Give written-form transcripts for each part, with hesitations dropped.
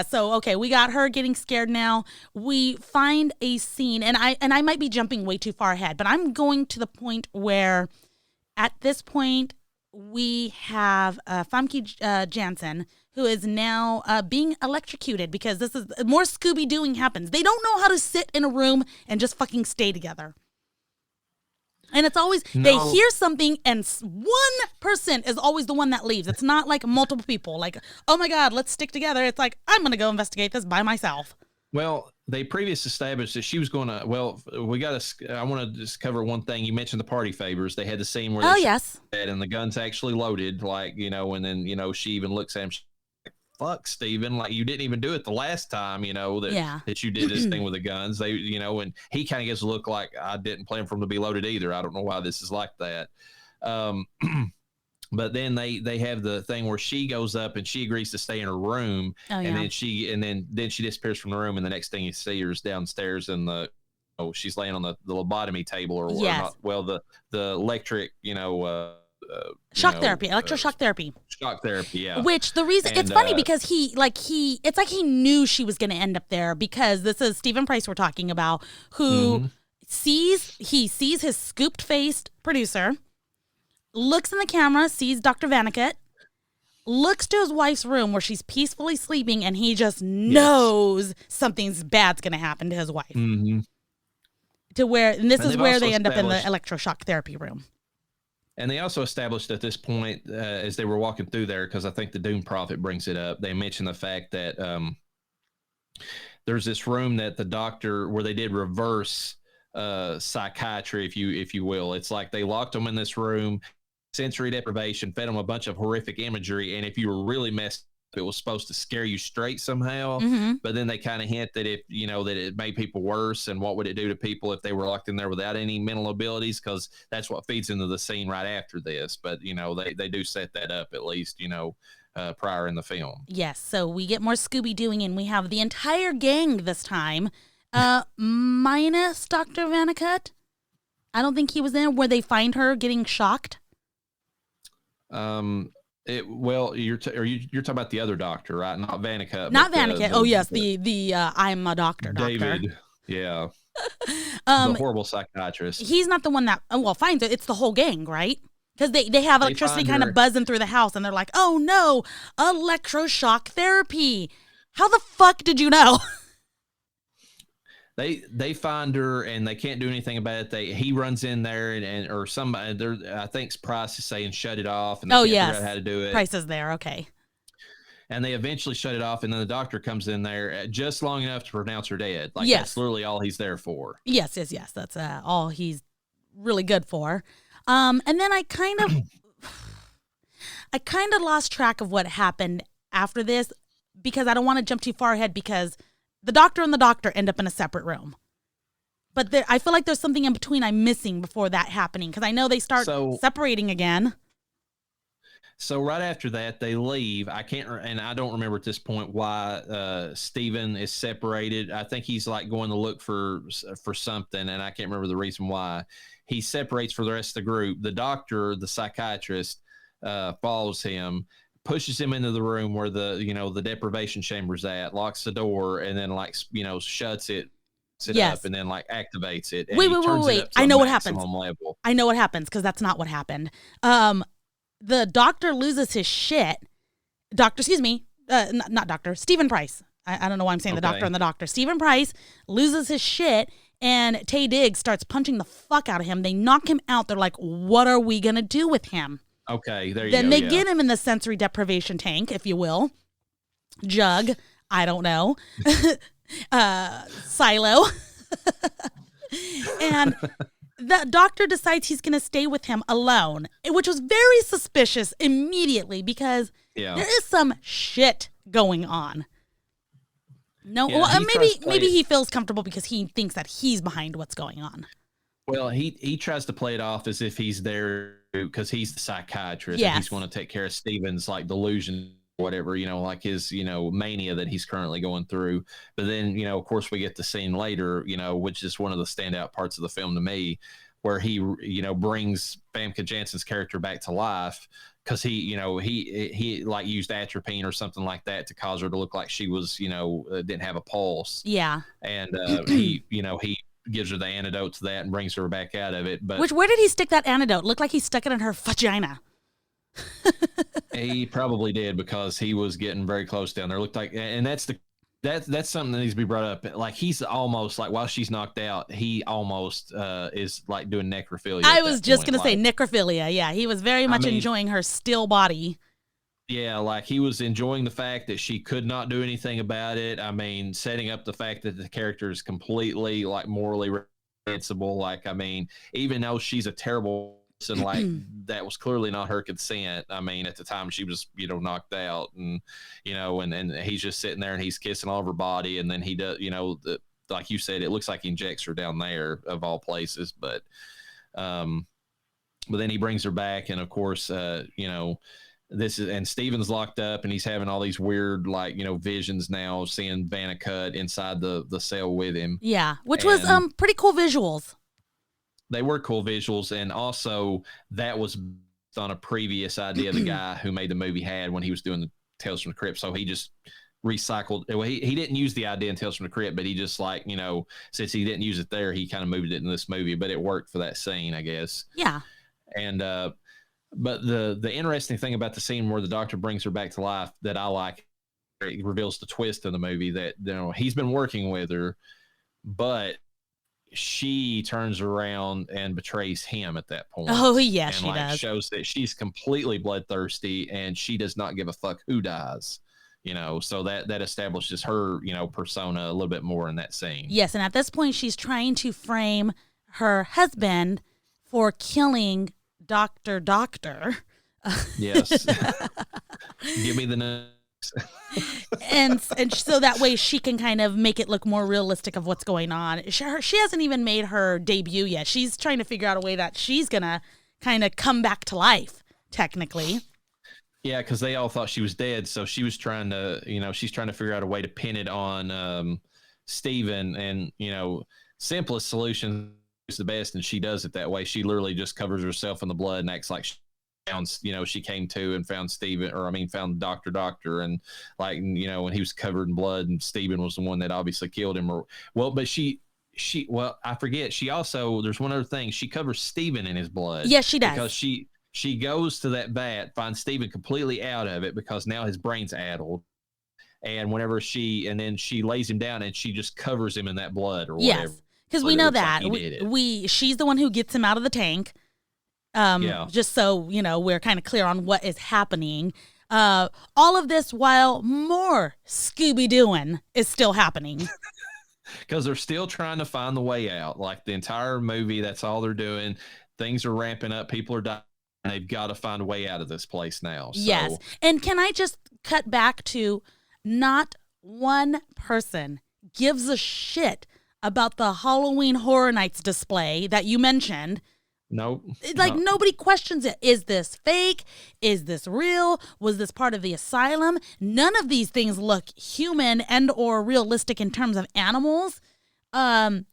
So okay, we got her getting scared now. We find a scene, and I might be jumping way too far ahead, but I'm going to the point where, at this point, we have Famke Janssen, who is now being electrocuted because this is more Scooby-Dooing happens. They don't know how to sit in a room and just fucking stay together. And it's always, they hear something and one person is always the one that leaves. It's not like multiple people. Like, oh my God, let's stick together. It's like, I'm going to go investigate this by myself. Well, they previously established that she was going to, I want to just cover one thing. You mentioned the party favors. They had the scene where yes. And the gun's actually loaded, and then, she even looks at him. Fuck, Steven, like you didn't even do it the last time, that you did this thing with the guns. They, and he kind of gives a look like I didn't plan for them to be loaded either. I don't know why this is like that. But then they have the thing where she goes up and she agrees to stay in her room, and then she disappears from the room, and the next thing you see her is downstairs in she's laying on the lobotomy table or not. Well, the electric, shock therapy, electroshock therapy. Shock therapy, yeah. Which the reason it's funny because it's like he knew she was going to end up there because this is Stephen Price we're talking about, who sees his scooped-faced producer, looks in the camera, sees Dr. Vanikut, looks to his wife's room where she's peacefully sleeping, and he just knows something's bad's going to happen to his wife. Mm-hmm. And this is where they end up in the electroshock therapy room. And they also established at this point, as they were walking through there, because I think the Doom Prophet brings it up, they mentioned the fact that there's this room that the doctor, where they did reverse psychiatry, if you will. It's like they locked them in this room, sensory deprivation, fed them a bunch of horrific imagery, and if you were really messed up, it was supposed to scare you straight somehow. But then they kind of hint that if that it made people worse, and what would it do to people if they were locked in there without any mental abilities, because that's what feeds into the scene right after this. But they do set that up at least prior in the film. Yes, so we get more Scooby-Dooing, and we have the entire gang this time, minus Dr. Vanikut. I don't think he was in where they find her getting shocked. You're talking about the other doctor, right? Not Vanikut. Not Vanikut. The I'm a doctor. David. Yeah. The horrible psychiatrist. He's not the one that finds it. It's the whole gang, right? Because they have electricity kind of buzzing through the house, and they're like, "Oh no, electroshock therapy! How the fuck did you know?" They find her and they can't do anything about it. He runs in there or somebody. I think Price is saying shut it off, and they can't figure out how to do it. Price is there, okay. And they eventually shut it off, and then the doctor comes in there just long enough to pronounce her dead. That's literally all he's there for. Yes. That's all he's really good for. And then I kind of lost track of what happened after this because I don't want to jump too far ahead because the doctor and the doctor end up in a separate room. But I feel like there's something in between I'm missing before that happening because I know they start separating again. So right after that, they leave. I don't remember at this point why Steven is separated. I think he's like going to look for something, and I can't remember the reason why. He separates for the rest of the group. The doctor, the psychiatrist, follows him, pushes him into the room where the deprivation chamber's at, locks the door, and then shuts it up, and then activates it. And wait. I know what happens. Level. I know what happens because that's not what happened. The doctor loses his shit. Not doctor, Stephen Price. I don't know why I'm saying the doctor and the doctor. Stephen Price loses his shit, and Taye Diggs starts punching the fuck out of him. They knock him out. They're like, what are we going to do with him? Okay, there you go. Then they get him in the sensory deprivation tank, if you will. Jug, I don't know. Silo. And the doctor decides he's going to stay with him alone, which was very suspicious immediately because there is some shit going on. No, maybe he feels comfortable because he thinks that he's behind what's going on. Well, he tries to play it off as if he's there because he's the psychiatrist. And he's going to take care of Steven's delusion, whatever, his, mania that he's currently going through. But then, of course, we get the scene later, which is one of the standout parts of the film to me, where he, brings Famke Janssen's character back to life. Because he like used atropine or something like that to cause her to look like she was, didn't have a pulse. Yeah. And he gives her the antidote to that and brings her back out of it. But where did he stick that antidote? Looked like he stuck it in her vagina. He probably did, because he was getting very close down there. Looked like, and that's something that needs to be brought up. Like, he's almost like, while she's knocked out, he almost is like doing necrophilia. I was just gonna say necrophilia. Yeah, he was very much enjoying her still body. Yeah, like he was enjoying the fact that she could not do anything about it. I mean, setting up the fact that the character is completely like morally reprehensible. Like, I mean, even though she's a terrible person, like that was clearly not her consent. I mean, at the time she was, knocked out, and and he's just sitting there and he's kissing all of her body, and then he does, like you said, it looks like he injects her down there of all places, but then he brings her back, and of course, and Steven's locked up, and he's having all these weird, like, visions now, seeing Vanna Cut inside the cell with him. Yeah, which was pretty cool visuals. They were cool visuals, and also that was based on a previous idea the guy who made the movie had when he was doing the Tales from the Crypt. So he just recycled. Well, he didn't use the idea in Tales from the Crypt, but he just, like, since he didn't use it there, he kind of moved it in this movie. But it worked for that scene, I guess. Yeah. And but the interesting thing about the scene where the doctor brings her back to life that I like, it reveals the twist in the movie that he's been working with her, but she turns around and betrays him at that point. Oh yeah, and she does. Shows that she's completely bloodthirsty and she does not give a fuck who dies. So that establishes her, persona a little bit more in that scene. Yes, and at this point she's trying to frame her husband for killing Doctor. Yes. Give me the next. and so that way she can kind of make it look more realistic of what's going on. She hasn't even made her debut yet. She's trying to figure out a way that she's gonna kind of come back to life, technically. Yeah, because they all thought she was dead, so she was trying to, she's trying to figure out a way to pin it on Steven, and simplest solution is the best, and she does it that way. She literally just covers herself in the blood and acts like she came to and found found Doctor, and like, when he was covered in blood, and Steven was the one that obviously killed him. But I forget. She also, there's one other thing. She covers Steven in his blood. Yes, she does. Because she goes to that vat, finds Steven completely out of it because now his brain's addled. And whenever she lays him down and she just covers him in that blood or whatever. Yes, because we know that. She's the one who gets him out of the tank. Just so, we're kind of clear on what is happening. All of this while more Scooby-Dooing is still happening. Because they're still trying to find the way out. Like the entire movie, that's all they're doing. Things are ramping up. People are dying. And they've got to find a way out of this place now. So. Yes. And can I just cut back to not one person gives a shit about the Halloween Horror Nights display that you mentioned. Nope. Like, nobody questions it. Is this fake? Is this real? Was this part of the asylum? None of these things look human and or realistic in terms of animals. And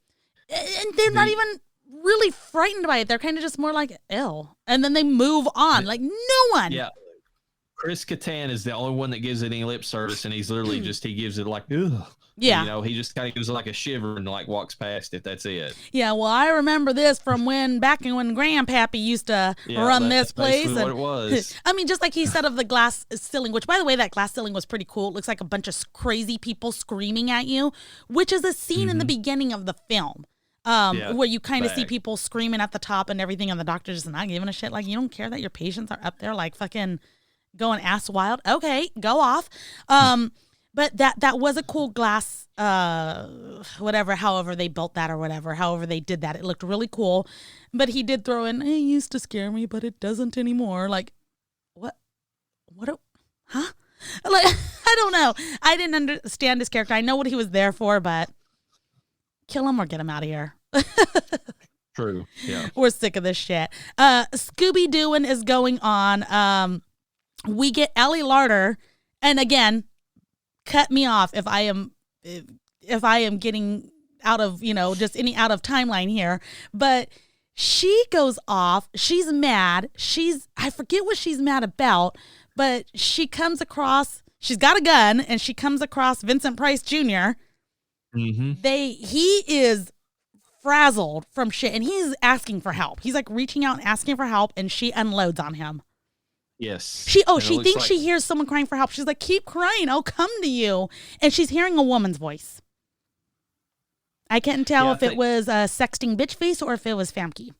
they're not even really frightened by it. They're kind of just more like, ew. And then they move on. Like, no one. Yeah. Chris Kattan is the only one that gives it any lip service, and he's literally he gives it like, ugh. Yeah. He just kind of gives it like a shiver and like walks past it. That's it. Yeah, well, I remember this from when Grandpappy used to run this place. That's what it was. I mean, just like he said of the glass ceiling, which, by the way, that glass ceiling was pretty cool. It looks like a bunch of crazy people screaming at you, which is a scene in the beginning of the film. Where you kind of see people screaming at the top and everything, and the doctor just not giving a shit. Like, you don't care that your patients are up there like fucking going ass wild. Okay, go off. But that was a cool glass, however they built that or whatever, however they did that. It looked really cool. But he did throw in, it used to scare me, but it doesn't anymore. Like, what, huh? Like, I don't know. I didn't understand his character. I know what he was there for, but kill him or get him out of here. True, yeah. We're sick of this shit. Scooby-Dooing is going on. We get Ellie Larder, and again, cut me off if I am getting out of, just any out of timeline here. But She goes off. She's mad. I forget what she's mad about, but she's got a gun, and she comes across Vincent Price Jr. Mm-hmm. He is frazzled from shit, and he's asking for help. He's like reaching out and asking for help, and she unloads on him. Yes. She thinks she hears someone crying for help. She's like, keep crying, I'll come to you. And she's hearing a woman's voice. I can't tell if it was a sexting bitch face or if it was Famke.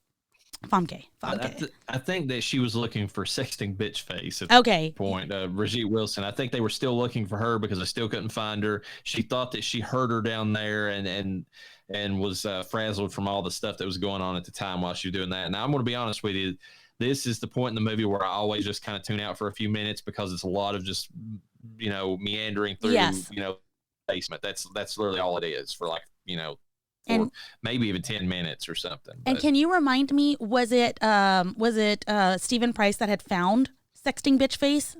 I think that she was looking for sexting bitch face at the point. Brigitte Wilson. I think they were still looking for her because I still couldn't find her. She thought that she heard her down there and was frazzled from all the stuff that was going on at the time while she was doing that. And I'm going to be honest with you. This is the point in the movie where I always just kind of tune out for a few minutes because it's a lot of just, meandering through, basement. That's literally all it is for for maybe even 10 minutes or something. And can you remind me, was it Stephen Price that had found sexting bitch face?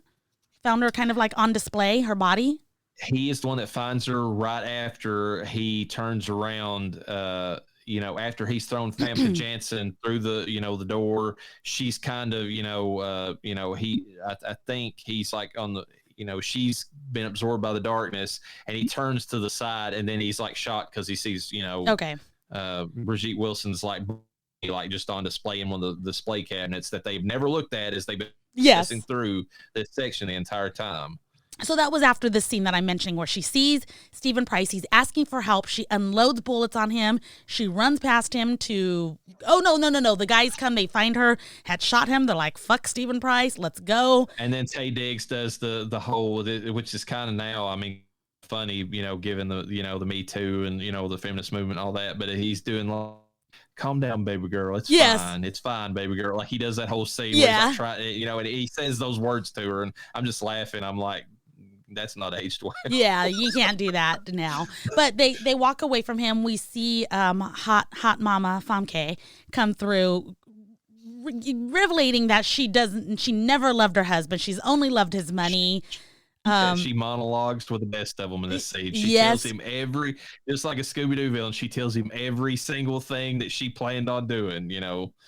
Found her kind of like on display, her body? He is the one that finds her right after he turns around, after he's thrown Famke Janssen through the door. She's kind of, I think he's like on the, she's been absorbed by the darkness, and he turns to the side, and then he's like shocked because he sees, Brigitte Wilson's like just on display in one of the display cabinets that they've never looked at as they've been passing through this section the entire time. So that was after this scene that I'm mentioning where she sees Stephen Price. He's asking for help. She unloads bullets on him. She runs past him to, no. The guys come. They find her, had shot him. They're like, fuck Stephen Price. Let's go. And then Taye Diggs does the whole, which is kind of now, funny, given the Me Too and, the feminist movement and all that. But he's doing like, calm down, baby girl. It's fine. It's fine, baby girl. Like he does that whole scene where he's like, and he says those words to her. And I'm just laughing. I'm like, that's not aged well. Yeah, you can't do that now. But they walk away from him. We see hot mama Famke come through, revelating that she never loved her husband. She's only loved his money. She monologues with the best of them in this scene. She tells him just like a Scooby-Doo villain, she tells him every single thing that she planned on doing,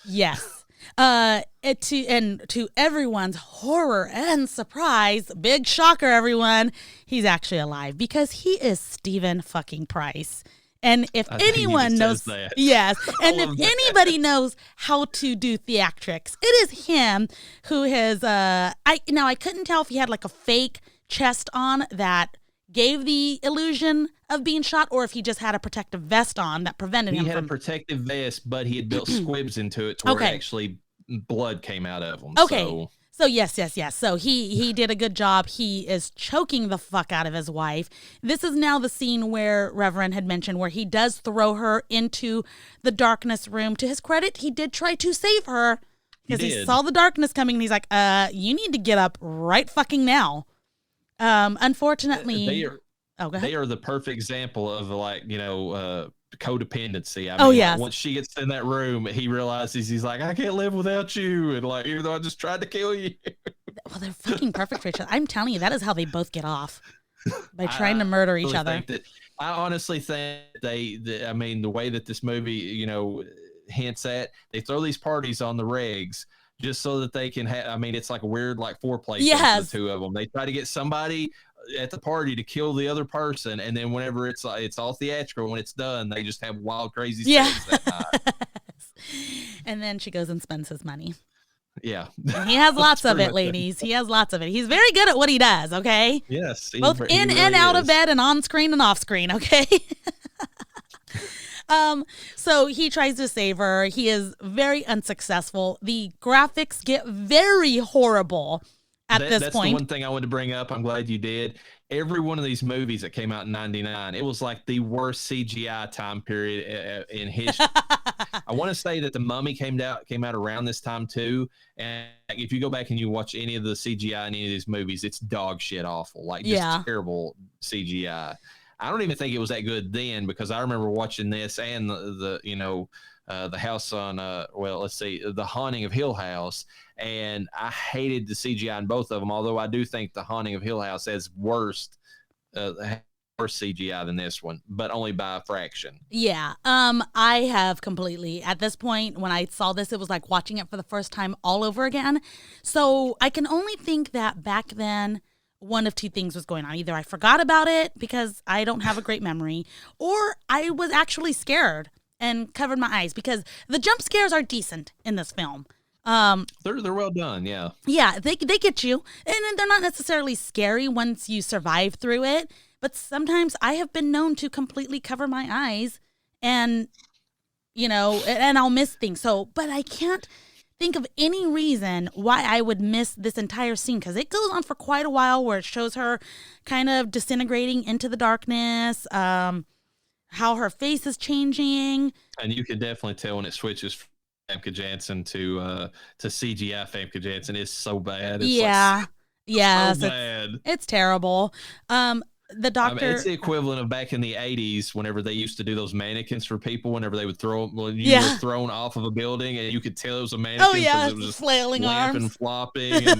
Yes. To everyone's horror and surprise, big shocker, everyone, he's actually alive because he is Stephen fucking Price. And if anyone knows that. Yes, and if anybody knows how to do theatrics, it is him who has I couldn't tell if he had like a fake chest on that gave the illusion of being shot, or if he just had a protective vest on that prevented him from... He had a protective vest, but he had built squibs into it to where actually blood came out of them. Okay. So yes. So he did a good job. He is choking the fuck out of his wife. This is now the scene where Reverend had mentioned where he does throw her into the darkness room. To his credit, he did try to save her because he saw the darkness coming and he's like, you need to get up right fucking now. Unfortunately, they are the perfect example of codependency. Once she gets in that room, he realizes he's like, I can't live without you, and like, even though I just tried to kill you. Well, they're fucking perfect for each other. I'm telling you, that is how they both get off, by trying to murder each other. I honestly think the way that this movie, hints at, they throw these parties on the regs just so that they can have, it's like a weird foreplay between the two of them. They try to get somebody at the party to kill the other person, and then whenever it's all theatrical, when it's done, they just have wild, crazy sex that night. And then she goes and spends his money. Yeah. And he has lots of it, ladies. He has lots of it. He's very good at what he does, okay? Yes. Both in and out of bed and on screen and off screen, okay? So he tries to save her. He is very unsuccessful. The graphics get very horrible at this point. That's the one thing I wanted to bring up. I'm glad you did. Every one of these movies that came out in 99, it was like the worst CGI time period in history. I want to say that The Mummy came out around this time too. And if you go back and you watch any of the CGI in any of these movies, it's dog shit awful. Terrible CGI. I don't even think it was that good then, because I remember watching this and the house on The Haunting of Hill House, and I hated the CGI in both of them. Although I do think The Haunting of Hill House has worst worse CGI than this one, but only by a fraction. Yeah. I have completely, at this point, when I saw this, it was like watching it for the first time all over again. So I can only think that back then, one of two things was going on. Either I forgot about it because I don't have a great memory, or I was actually scared and covered my eyes, because the jump scares are decent in this film. They're well done, yeah. Yeah, they get you, and they're not necessarily scary once you survive through it. But sometimes I have been known to completely cover my eyes, and and I'll miss things. So, but I can't think of any reason why I would miss this entire scene, because it goes on for quite a while, where it shows her kind of disintegrating into the darkness, how her face is changing, and you can definitely tell when it switches from Famke Janssen to CGI Famke Janssen. It's so bad. It's so bad. It's terrible. The doctor. It's the equivalent of back in the 80s, whenever they used to do those mannequins for people, whenever they would throw when you were thrown off of a building and you could tell it was a mannequin. Oh yeah, it was just flailing arms and flopping, and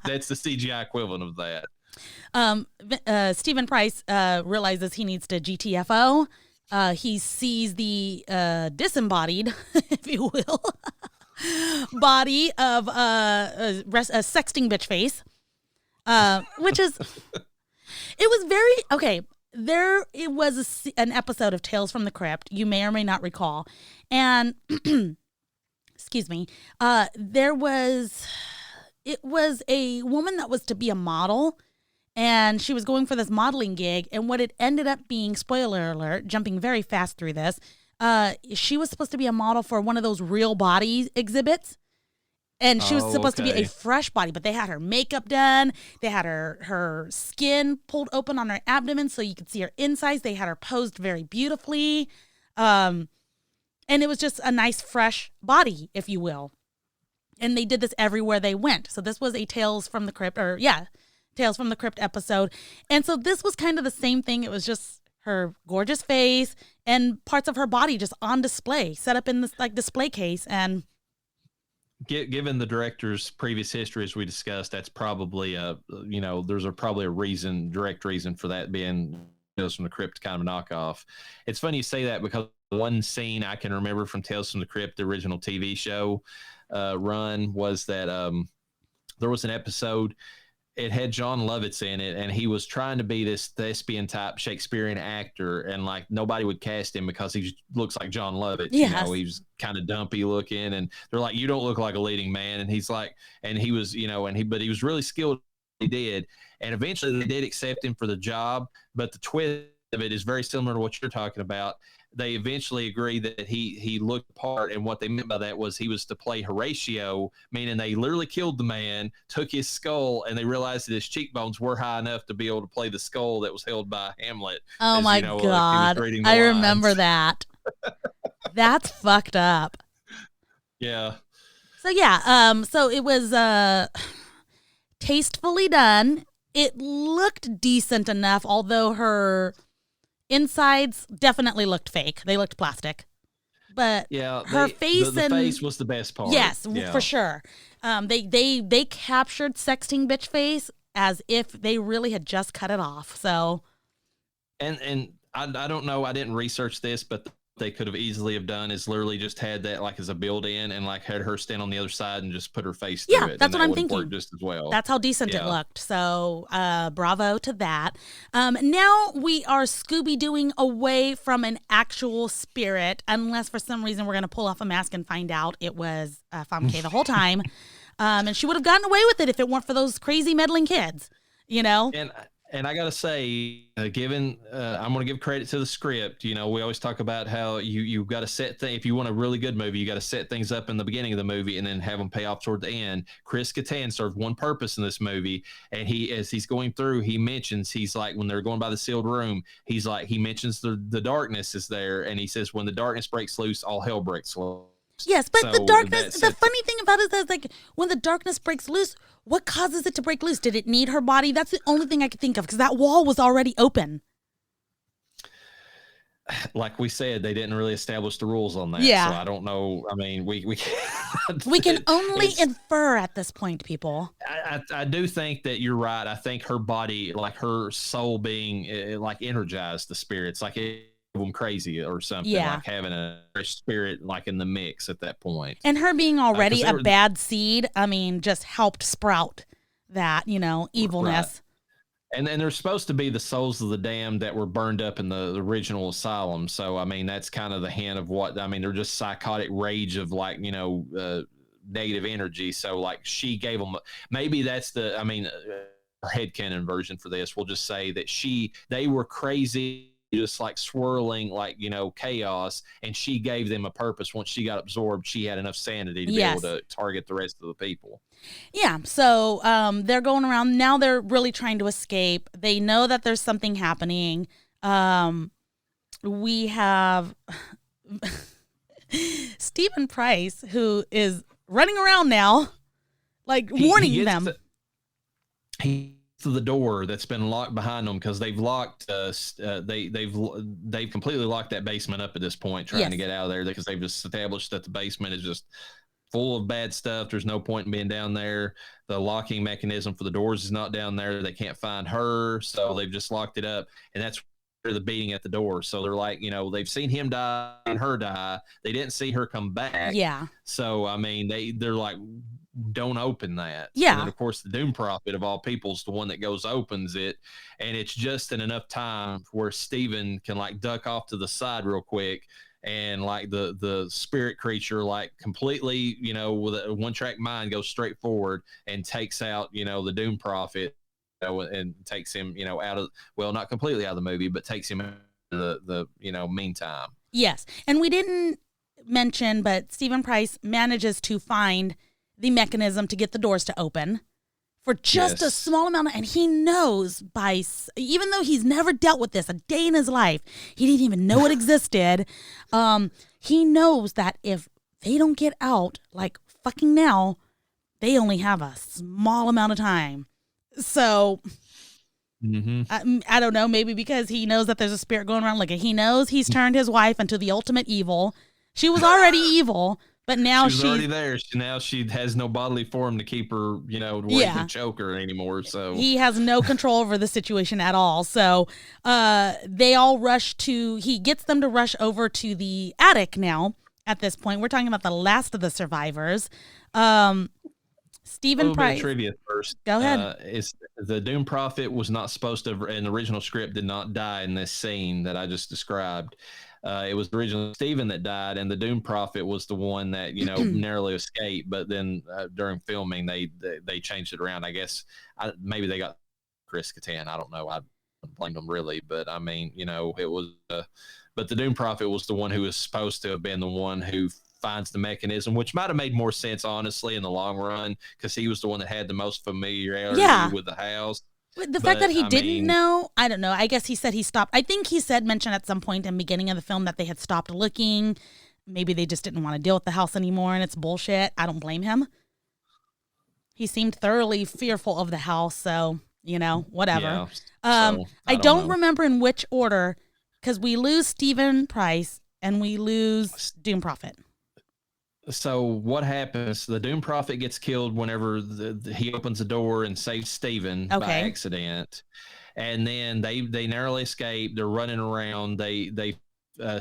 that's the CGI equivalent of that. Stephen Price realizes he needs to GTFO. He sees the disembodied, if you will, body of a sexting bitch face, which is. It was very okay. It was an episode of Tales from the Crypt. You may or may not recall, and excuse me. It was a woman that was to be a model, and she was going for this modeling gig. And what it ended up being, spoiler alert, jumping very fast through this, she was supposed to be a model for one of those real body exhibits. And she was supposed to be a fresh body, but they had her makeup done. They had her skin pulled open on her abdomen so you could see her insides. They had her posed very beautifully. And it was just a nice, fresh body, if you will. And they did this everywhere they went. So this was a Tales from the Crypt episode. And so this was kind of the same thing. It was just her gorgeous face and parts of her body just on display, set up in this like display case. And given the director's previous history, as we discussed, that's probably there's probably a direct reason for that being Tales from the Crypt kind of a knockoff. It's funny you say that, because one scene I can remember from Tales from the Crypt, the original TV show run, was that there was an episode. It had John Lovitz in it, and he was trying to be this thespian type Shakespearean actor, and like nobody would cast him because he looks like John Lovitz. Yes. He was kind of dumpy looking, and they're like, "You don't look like a leading man." And he's like, and he was, but he was really skilled. He did, and eventually they did accept him for the job. But the twist of it is very similar to what you're talking about. They eventually agreed that he looked the part, and what they meant by that was he was to play Horatio, meaning they literally killed the man, took his skull, and they realized that his cheekbones were high enough to be able to play the skull that was held by Hamlet. Oh my God. I remember that. That's fucked up. Yeah. So yeah, so it was tastefully done. It looked decent enough, although her insides definitely looked fake. They looked plastic. But her face the face was the best part. Yes, for sure. They captured sexting bitch face as if they really had just cut it off. So, and I don't know. I didn't research this, but they could have easily have done is literally just had that like as a build-in, and like had her stand on the other side and just put her face through it. Yeah, that's what I'm thinking. Just as well. That's how decent it looked. So bravo to that. Now we are Scooby-Dooing away from an actual spirit, unless for some reason we're going to pull off a mask and find out it was Famke the whole time. And she would have gotten away with it if it weren't for those crazy meddling kids, And I got to say, given I'm going to give credit to the script. We always talk about how you got to set things. If you want a really good movie, you got to set things up in the beginning of the movie and then have them pay off toward the end. Chris Kattan served one purpose in this movie, and as he's going through, he mentions, he's like, when they're going by the sealed room, he's like, he mentions the darkness is there, and he says, when the darkness breaks loose, all hell breaks loose. Yes, but the darkness, the funny thing about it is like when the darkness breaks loose, what causes it to break loose? Did it need her body? That's the only thing I could think of, because that wall was already open. like we said, they didn't really establish the rules on that. Yeah. So I don't know. I mean, we We can only infer at this point, people. I do think that you're right. I think her body, like her soul being like energized the spirits, like it them crazy or something, like having a fresh spirit like in the mix at that point. And her being already a bad seed, I mean, just helped sprout that, evilness. Right. And then there's supposed to be the souls of the damned that were burned up in the original asylum. So, I mean, that's kind of the hint of what, I mean, they're just psychotic rage of like, negative energy. So, like, she gave them, maybe that's the, I mean, her headcanon version for this. We'll just say that they were crazy, just like swirling, like, chaos. And she gave them a purpose. Once she got absorbed, she had enough sanity to be able to target the rest of the people. Yeah, so they're going around. Now they're really trying to escape. They know that there's something happening. We have Stephen Price, who is running around now, like warning them. He to the door that's been locked behind them because they've locked they've completely locked that basement up at this point, trying to get out of there, because they've just established that the basement is just full of bad stuff. There's no point in being down there. The locking mechanism for the doors is not down there. They can't find her, so they've just locked it up, and that's where the beating at the door. So they're like, they've seen him die and her die. They didn't see her come back. Yeah. So I mean, they're like, don't open that. Yeah. And then, of course, the Doom Prophet of all people is the one that opens it, and it's just in enough time where Steven can like duck off to the side real quick. And like the spirit creature, like completely, with a one-track mind, goes straight forward and takes out, the Doom Prophet, and takes him, out of, well, not completely out of the movie, but takes him out of the meantime. Yes. And we didn't mention, but Stephen Price manages to find the mechanism to get the doors to open for just a small amount and he knows even though he's never dealt with this a day in his life, he didn't even know it existed. He knows that if they don't get out, like fucking now, they only have a small amount of time. So I don't know, maybe because he knows that there's a spirit going around, like he knows he's turned his wife into the ultimate evil. She was already evil. But now she's already there. Now she has no bodily form to keep her, away from choke her anymore. So he has no control over the situation at all. So they all he gets them to rush over to the attic now. At this point, we're talking about the last of the survivors. Stephen Price. Trivia first. Go ahead. Is the Doom Prophet was not supposed to, in the original script, did not die in this scene that I just described. It was originally Steven that died, and the Doom Prophet was the one that narrowly escaped. But then during filming, they changed it around. I guess maybe they got Chris Kattan. I don't know. I don't blame them really, but I mean, it was. But the Doom Prophet was the one who was supposed to have been the one who finds the mechanism, which might have made more sense, honestly, in the long run, because he was the one that had the most familiarity with the house. The fact that he didn't know, I don't know. I guess he said he stopped. I think he mentioned at some point in the beginning of the film that they had stopped looking. Maybe they just didn't want to deal with the house anymore, and it's bullshit. I don't blame him. He seemed thoroughly fearful of the house, so, whatever. Yeah, I don't remember in which order, because we lose Stephen Price and we lose Doom Prophet. So what happens? The Doom Prophet gets killed whenever he opens the door and saves Steven by accident, and then they narrowly escape. They're running around.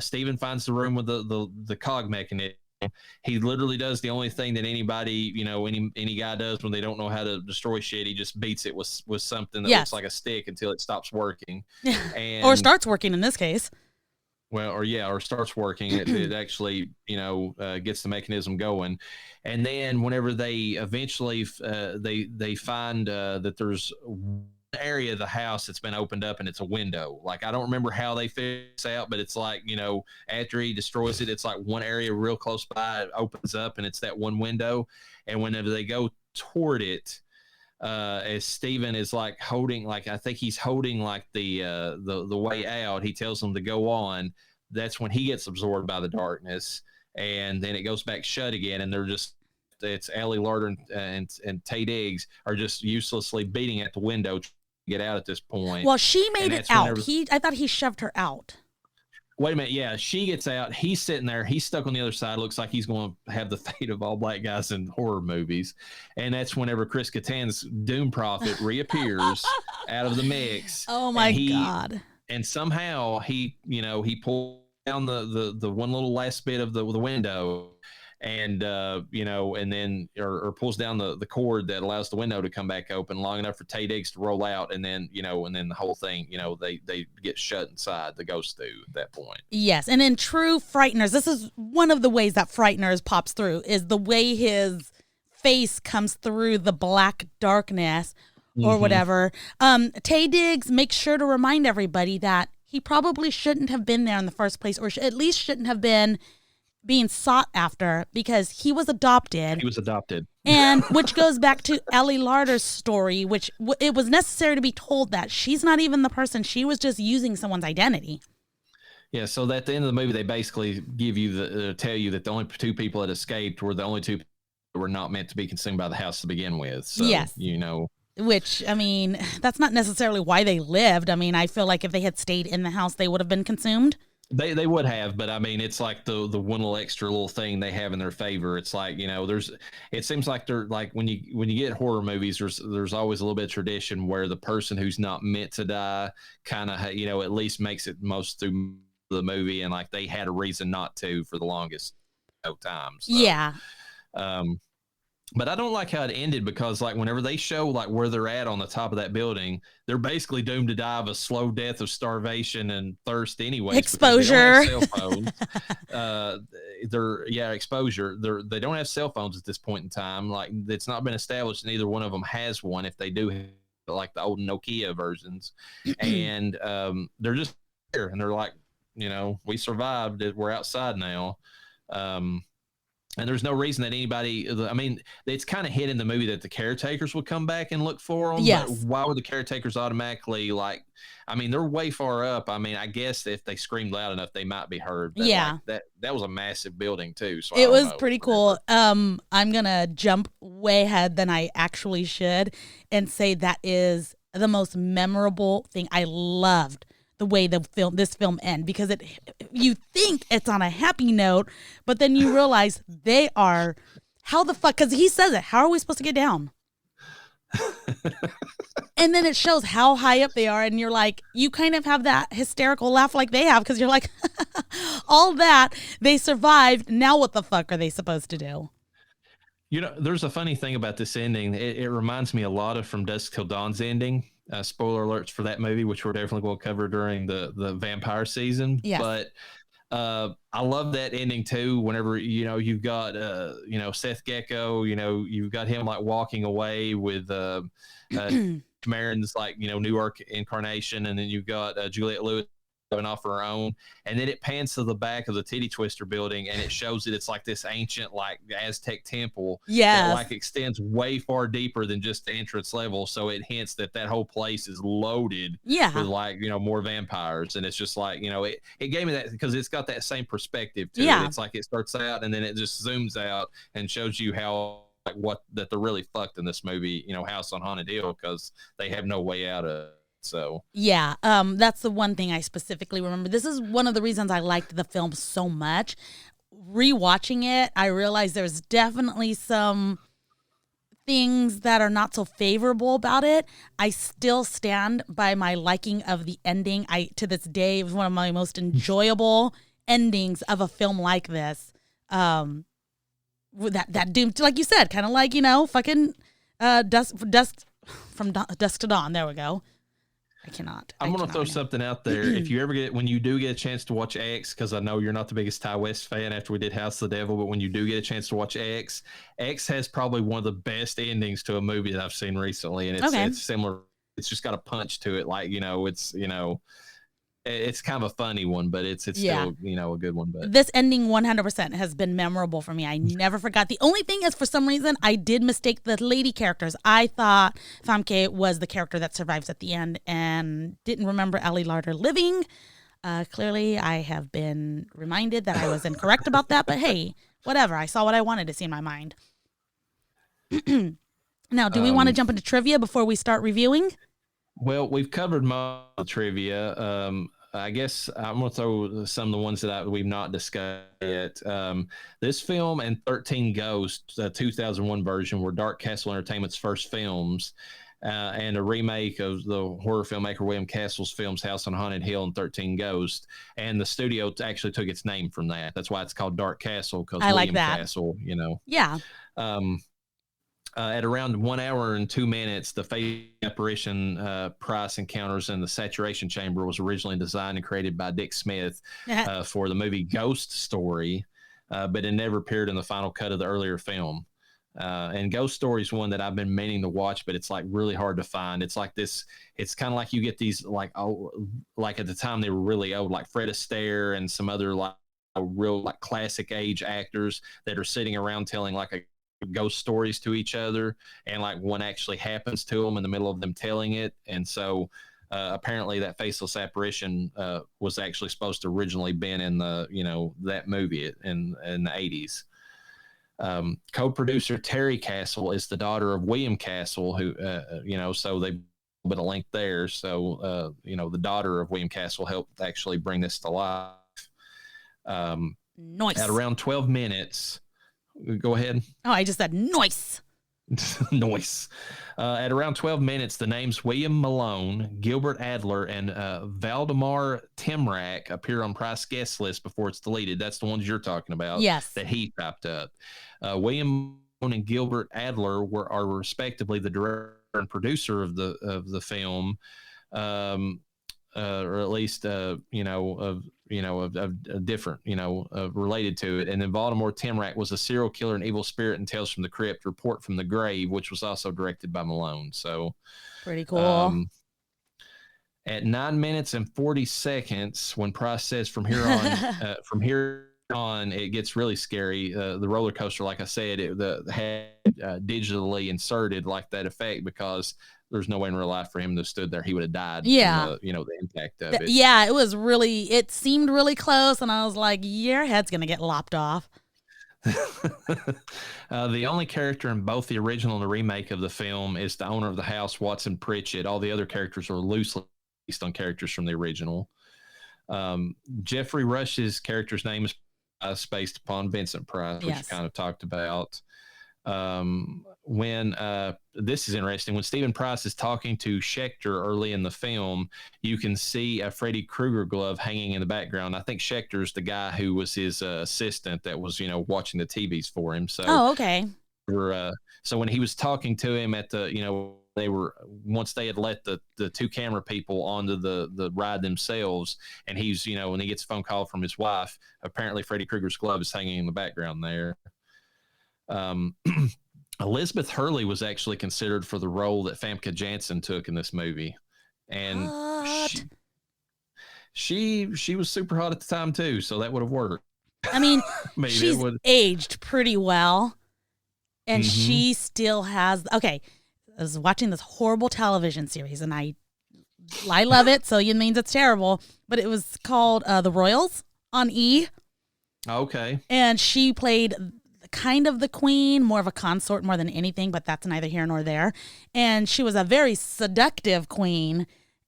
Steven finds the room with the cog mechanism. He literally does the only thing that anybody, any guy does when they don't know how to destroy shit. He just beats it with something that looks like a stick until it stops working, or starts working in this case. Well, or starts working. It actually, gets the mechanism going, and then whenever they eventually they find that there's one area of the house that's been opened up and it's a window. Like I don't remember how they figure this out, but it's like after he destroys it, it's like one area real close by it opens up and it's that one window, and whenever they go toward it. As Steven is like holding, like I think he's holding like the way out, he tells them to go on. That's when he gets absorbed by the darkness, and then it goes back shut again. And it's Ellie Larder and Tay Diggs are just uselessly beating at the window to get out at this point. Well, she made it out. I thought he shoved her out. Wait a minute. Yeah, she gets out. He's sitting there. He's stuck on the other side. Looks like he's going to have the fate of all black guys in horror movies. And that's whenever Chris Kattan's Doom Prophet reappears out of the mix. Oh my God. And somehow he pulls down the one little last bit of the window, and and then or pulls down the cord that allows the window to come back open long enough for Tay Diggs to roll out, and then the whole thing, they get shut inside, the ghosts do at that point. Yes, and in true Frighteners, this is one of the ways that Frighteners pops through, is the way his face comes through the black darkness or whatever. Tay Diggs makes sure to remind everybody that he probably shouldn't have been there in the first place, or at least shouldn't have been being sought after, because he was adopted. He was adopted. And which goes back to Ellie Larder's story, which it was necessary to be told that she's not even the person. She was just using someone's identity. Yeah, so at the end of the movie, they basically give you tell you that the only two people that escaped were the only two people that were not meant to be consumed by the house to begin with. So, yes. Which, I mean, that's not necessarily why they lived. I mean, I feel like if they had stayed in the house, they would have been consumed. They would have, but I mean, it's like the one little extra little thing they have in their favor. It's like, it seems like they're like when you get horror movies, there's always a little bit of tradition where the person who's not meant to die kind of, at least makes it most through the movie, and like they had a reason not to for the longest time. So, yeah. But I don't like how it ended, because like whenever they show like where they're at on the top of that building, they're basically doomed to die of a slow death of starvation and thirst anyway. Exposure. They don't have cell phones. Exposure. They don't have cell phones at this point in time. Like, it's not been established neither one of them has one. If they do, like the old Nokia versions, and they're just here, and they're like, we survived. We're outside now. And there's no reason that anybody, I mean, it's kind of hit in the movie that the caretakers would come back and look for them. Yes. But why would the caretakers automatically, like, I mean, they're way far up. I mean, I guess if they screamed loud enough, they might be heard. But yeah. Like, that was a massive building too. So it was pretty cool. I'm going to jump way ahead than I actually should and say that is the most memorable thing. I loved the way this film ends, because you think it's on a happy note, but then you realize they are, how the fuck, because he says it, how are we supposed to get down? And then it shows how high up they are, and you're like, you kind of have that hysterical laugh like they have, because you're like, all that, they survived, now what the fuck are they supposed to do? There's a funny thing about this ending. It reminds me a lot of From Dusk Till Dawn's ending. Spoiler alerts for that movie, which we're definitely going to cover during the vampire season. Yes. But I love that ending too. Whenever you've got Seth Gecko, you've got him like walking away with Marin's like New York incarnation, and then you've got Juliette Lewis going off her own, and then it pans to the back of the Titty Twister building, and it shows that it's like this ancient like Aztec temple that like extends way far deeper than just the entrance level, so it hints that whole place is loaded with like more vampires. And it's just like it gave me that, because it's got that same perspective to it. It's like it starts out and then it just zooms out and shows you how that they're really fucked in this movie, House on Haunted Hill, because they have no way out of it. So yeah, that's the one thing I specifically remember. This is one of the reasons I liked the film so much. Rewatching it, I realized there's definitely some things that are not so favorable about it. I still stand by my liking of the ending. To this day, it was one of my most enjoyable endings of a film like this. With that Doom, like you said, kind of like fucking from dusk to dawn. There we go. I'm going to throw something out there. If you ever when you do get a chance to watch X, because I know you're not the biggest Ty West fan after we did House of the Devil, but when you do get a chance to watch X has probably one of the best endings to a movie that I've seen recently. And it's similar. It's just got a punch to it. Like, it's kind of a funny one, but it's still, a good one. But this ending 100% has been memorable for me. I never forgot. The only thing is, for some reason, I did mistake the lady characters. I thought Famke was the character that survives at the end and didn't remember Ellie Larder living. Clearly, I have been reminded that I was incorrect about that, but hey, whatever. I saw what I wanted to see in my mind. Now, do we want to jump into trivia before we start reviewing? Well, we've covered most of the trivia. I guess I'm going to throw some of the ones that we've not discussed yet. This film and 13 Ghosts, the 2001 version, were Dark Castle Entertainment's first films, and a remake of the horror filmmaker William Castle's films House on Haunted Hill and 13 Ghosts. And the studio actually took its name from that. That's why it's called Dark Castle, because William like that. Castle, Yeah. At around 1 hour and 2 minutes, the face apparition Price encounters in the saturation chamber was originally designed and created by Dick Smith for the movie Ghost Story, but it never appeared in the final cut of the earlier film. And Ghost Story is one that I've been meaning to watch, but it's like really hard to find. It's like this. It's kind of like you get these like at the time they were really old, like Fred Astaire and some other like real like classic age actors that are sitting around telling like a ghost stories to each other, and like one actually happens to them in the middle of them telling it. And so apparently that faceless apparition was actually supposed to originally been in the that movie in the 80s. Co-producer Terry Castle is the daughter of William Castle, who so they put a link there. So the daughter of William Castle helped actually bring this to life. Nice. At around 12 minutes. Go ahead. Oh, I just said nice. Nice. At around 12 minutes, the names William Malone, Gilbert Adler, and Valdemar Timrak appear on Price guest list before it's deleted. That's the ones you're talking about. Yes. That he typed up. William Malone and Gilbert Adler are respectively the director and producer of the film, or at least different, related to it. And then Valdemar Timrak was a serial killer and evil spirit in Tales from the Crypt, Report from the Grave, which was also directed by Malone. So pretty cool. At 9 minutes and 40 seconds, when Price says from here on, it gets really scary. The roller coaster, like I said, had digitally inserted like that effect, because there's no way in real life for him to have stood there. He would have died. Yeah. From the impact of it. Yeah, it seemed really close, and I was like, your head's going to get lopped off. The only character in both the original and the remake of the film is the owner of the house, Watson Pritchett. All the other characters are loosely based on characters from the original. Jeffrey Rush's character's name is based upon Vincent Price, which you kind of talked about. When this is interesting, when Stephen Price is talking to Schechter early in the film, you can see a Freddy Krueger glove hanging in the background. I think Schechter's the guy who was his assistant that was, watching the TVs for him. So, okay. So when he was talking to him at the, once they had let the two camera people onto the ride themselves, and he's, when he gets a phone call from his wife, apparently Freddy Krueger's glove is hanging in the background there. Elizabeth Hurley was actually considered for the role that Famke Janssen took in this movie, and she was super hot at the time too, so that would have worked. I mean, she's aged pretty well, and she still has. Okay, I was watching this horrible television series, and I love it, so it means it's terrible. But it was called The Royals on E. Okay, and she played kind of the queen, more of a consort more than anything, but that's neither here nor there. And she was a very seductive queen.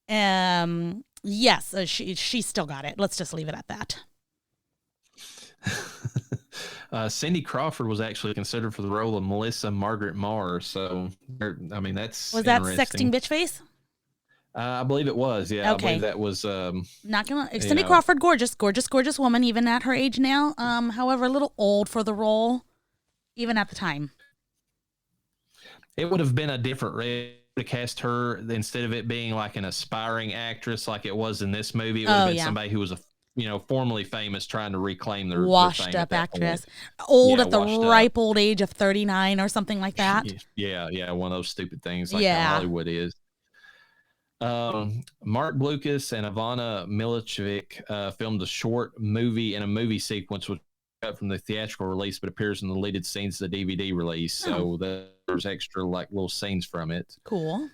Yes, she still got it. Let's just leave it at that. Cindy Crawford was actually considered for the role of Melissa Margaret Marr. So, I mean, that's was that Sexting Bitch Face? I believe it was. Yeah, okay. I believe that was. Not gonna. Cindy Crawford, gorgeous woman, even at her age now. However, a little old for the role. Even at the time, it would have been a different way to cast her. Instead of it being like an aspiring actress like it was in this movie, it would have been somebody who was formerly famous, trying to reclaim their washed up actress, old at the ripe old age of 39 or something like that. Yeah, one of those stupid things like Hollywood is. Mark Blucas and Ivana Milicevic filmed a short movie and a movie sequence which from the theatrical release, but appears in the deleted scenes of the DVD release. So there's extra like little scenes from it. Cool.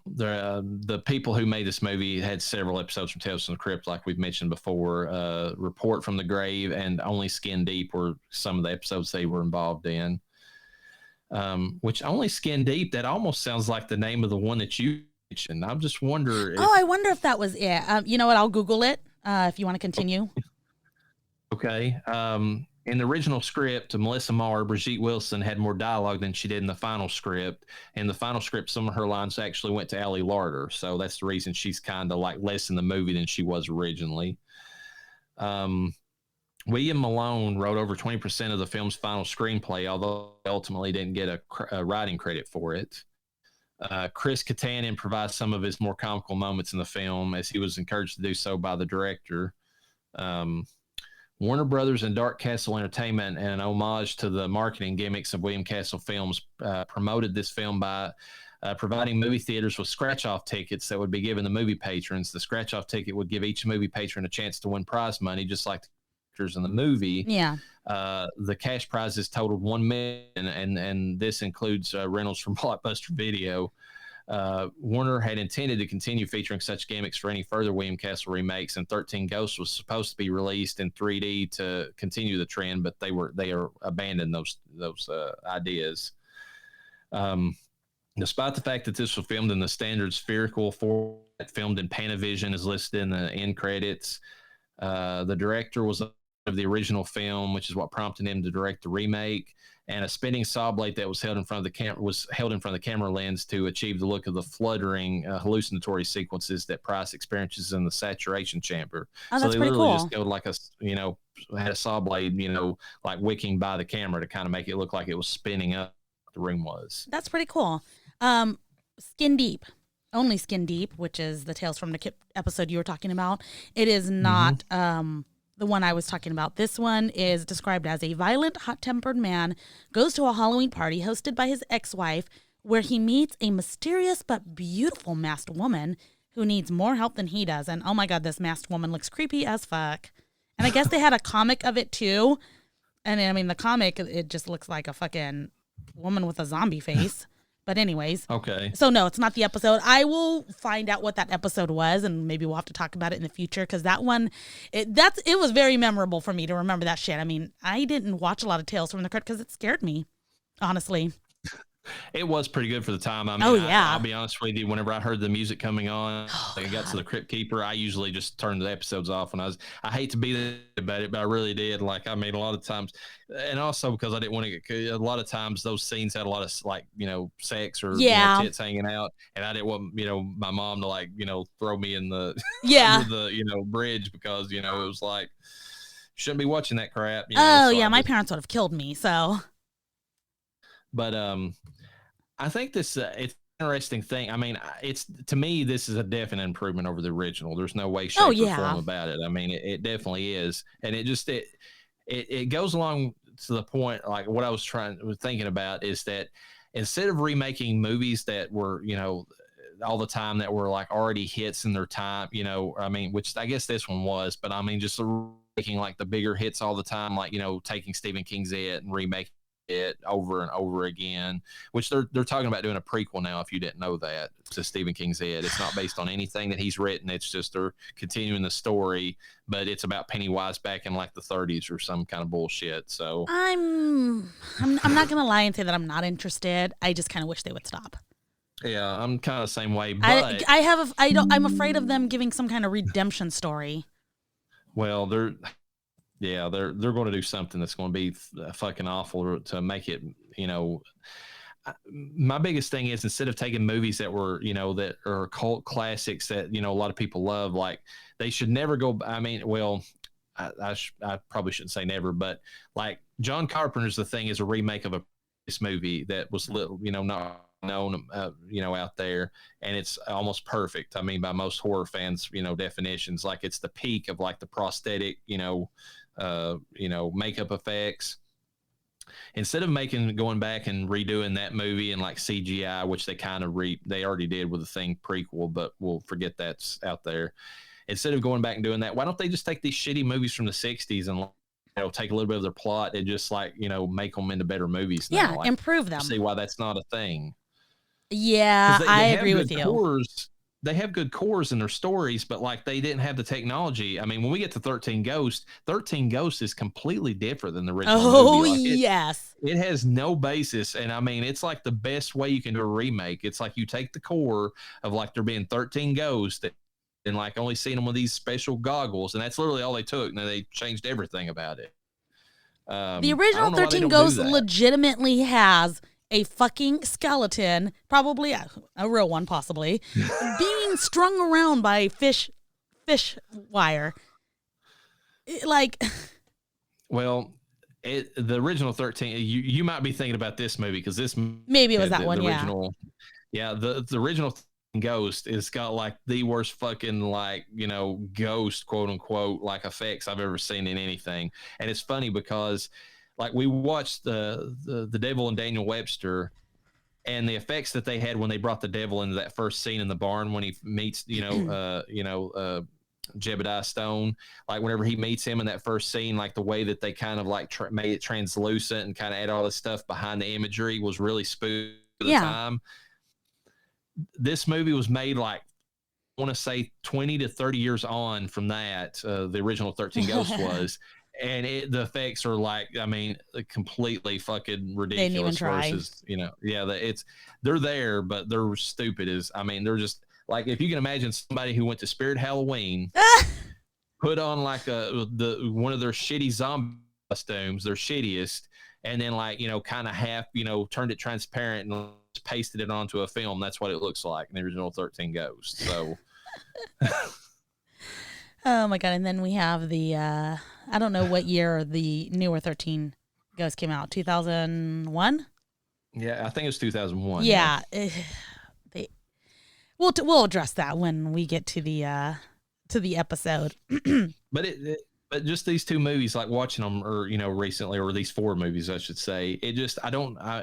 The people who made this movie had several episodes from Tales from the Crypt, like we've mentioned before. Report from the Grave and Only Skin Deep were some of the episodes they were involved in. Which Only Skin Deep, that almost sounds like the name of the one that you And I just wonder if. Oh, I wonder if that was it. You know what? I'll Google it if you want to continue. Okay. In the original script, Melissa Marr, Brigitte Wilson had more dialogue than she did in the final script. In the final script, some of her lines actually went to Ali Larter. So that's the reason she's kind of like less in the movie than she was originally. William Malone wrote over 20% of the film's final screenplay, although he ultimately didn't get a writing credit for it. Chris Kattan improvised some of his more comical moments in the film, as he was encouraged to do so by the director. Warner Brothers and Dark Castle Entertainment, and an homage to the marketing gimmicks of William Castle films, promoted this film by providing movie theaters with scratch-off tickets that would be given to movie patrons. The scratch-off ticket would give each movie patron a chance to win prize money, just like the characters in the movie. Yeah. The cash prizes totaled $1 million, and this includes rentals from Blockbuster Video. Warner had intended to continue featuring such gimmicks for any further William Castle remakes, and 13 Ghosts was supposed to be released in 3D to continue the trend, but they abandoned those ideas. Despite the fact that this was filmed in the standard spherical format, filmed in Panavision, is listed in the end credits. The director was of the original film, which is what prompted him to direct the remake. And a spinning saw blade that was held in front of the camera lens to achieve the look of the fluttering hallucinatory sequences that Price experiences in the saturation chamber. Oh, so that's they pretty literally cool. just go like had a saw blade, like wicking by the camera to kind of make it look like it was spinning up the room was. That's pretty cool. Skin Deep, only Skin Deep, which is the Tales from the Crypt episode you were talking about. It is not the one I was talking about. This one is described as a violent, hot-tempered man goes to a Halloween party hosted by his ex-wife, where he meets a mysterious but beautiful masked woman who needs more help than he does. And oh my God, this masked woman looks creepy as fuck. And I guess they had a comic of it too. And I mean, the comic, it just looks like a fucking woman with a zombie face. But anyways. Okay. So no, it's not the episode. I will find out what that episode was, and maybe we'll have to talk about it in the future, because that one, it was very memorable for me to remember that shit. I mean, I didn't watch a lot of Tales from the Crypt because it scared me, honestly. It was pretty good for the time. I mean, I'll be honest with you. Whenever I heard the music coming on, I got to the Crypt Keeper, I usually just turned the episodes off when I hate to be there about it, but I really did. Like, I mean, a lot of times, and also because I didn't want to get, a lot of times those scenes had a lot of sex or tits hanging out, and I didn't want, my mom to throw me in the, under the, bridge, because, it was like, shouldn't be watching that crap. My parents would have killed me. So. But, I think this it's an interesting thing. I mean, to me, this is a definite improvement over the original. There's no way, shape, or form about it. I mean, it definitely is, and it goes along to the point. Like, what I was thinking about is that instead of remaking movies that were all the time, that were like already hits in their time, I mean, which I guess this one was, but I mean, just making like the bigger hits all the time, like taking Stephen King's It and remaking it over and over again, which they're talking about doing a prequel now, if you didn't know that, to Stephen King's It. It's not based on anything that he's written. It's just they're continuing the story, but it's about Pennywise back in like the 30s or some kind of bullshit. So I'm not gonna lie and say that I'm not interested. I just kind of wish they would stop. Yeah, I'm kind of the same way. But I'm afraid of them giving some kind of redemption story. Well, they're going to do something that's going to be fucking awful to make it, my biggest thing is, instead of taking movies that were, that are cult classics that, a lot of people love, like, they should never go. I mean, well, I probably shouldn't say never, but like John Carpenter's The Thing is a remake of a previous movie that was little, not known, out there, and it's almost perfect. I mean, by most horror fans, definitions, like it's the peak of like the prosthetic, makeup effects. Instead of going back and redoing that movie in like CGI, which they kind of they already did with the Thing prequel, but we'll forget that's out there. Instead of going back and doing that, why don't they just take these shitty movies from the 60s and take a little bit of their plot and just make them into better movies now? Improve them. See why that's not a thing. Yeah, I agree with you. they have good cores in their stories, but like they didn't have the technology. I mean, when we get to 13 Ghosts is completely different than the original movie. Like yes. It has no basis. And I mean, it's like the best way you can do a remake. It's like you take the core of like there being 13 ghosts and like only seeing them with these special goggles. And that's literally all they took. And then they changed everything about it. The original 13 Ghosts legitimately has a fucking skeleton, probably a real one, possibly, being strung around by fish wire. Well, the original 13, you might be thinking about this movie because this maybe it was that one. The original, the original Ghost is got like the worst fucking like ghost quote unquote like effects I've ever seen in anything. And it's funny because like we watched the Devil and Daniel Webster, and the effects that they had when they brought the devil into that first scene in the barn when he meets Jebediah Stone, like whenever he meets him in that first scene, like the way that they kind of like made it translucent and kind of add all this stuff behind the imagery was really spooky at the time. This movie was made like, I want to say 20 to 30 years on from that, the original 13 Ghosts was. And the effects are like, I mean, completely fucking ridiculous. They didn't even try. Versus, they're there, but they're stupid they're just like, if you can imagine somebody who went to Spirit Halloween, put on like one of their shitty zombie costumes, their shittiest, and then like, kind of half, turned it transparent and pasted it onto a film. That's what it looks like in the original 13 Ghosts. So. Oh my God. And then we have the, I don't know what year the newer 13 Ghosts came out. 2001? Yeah, I think it was 2001. Yeah. We'll address that when we get to the episode. But just these two movies, like watching them, or recently, or these four movies, I should say. It just,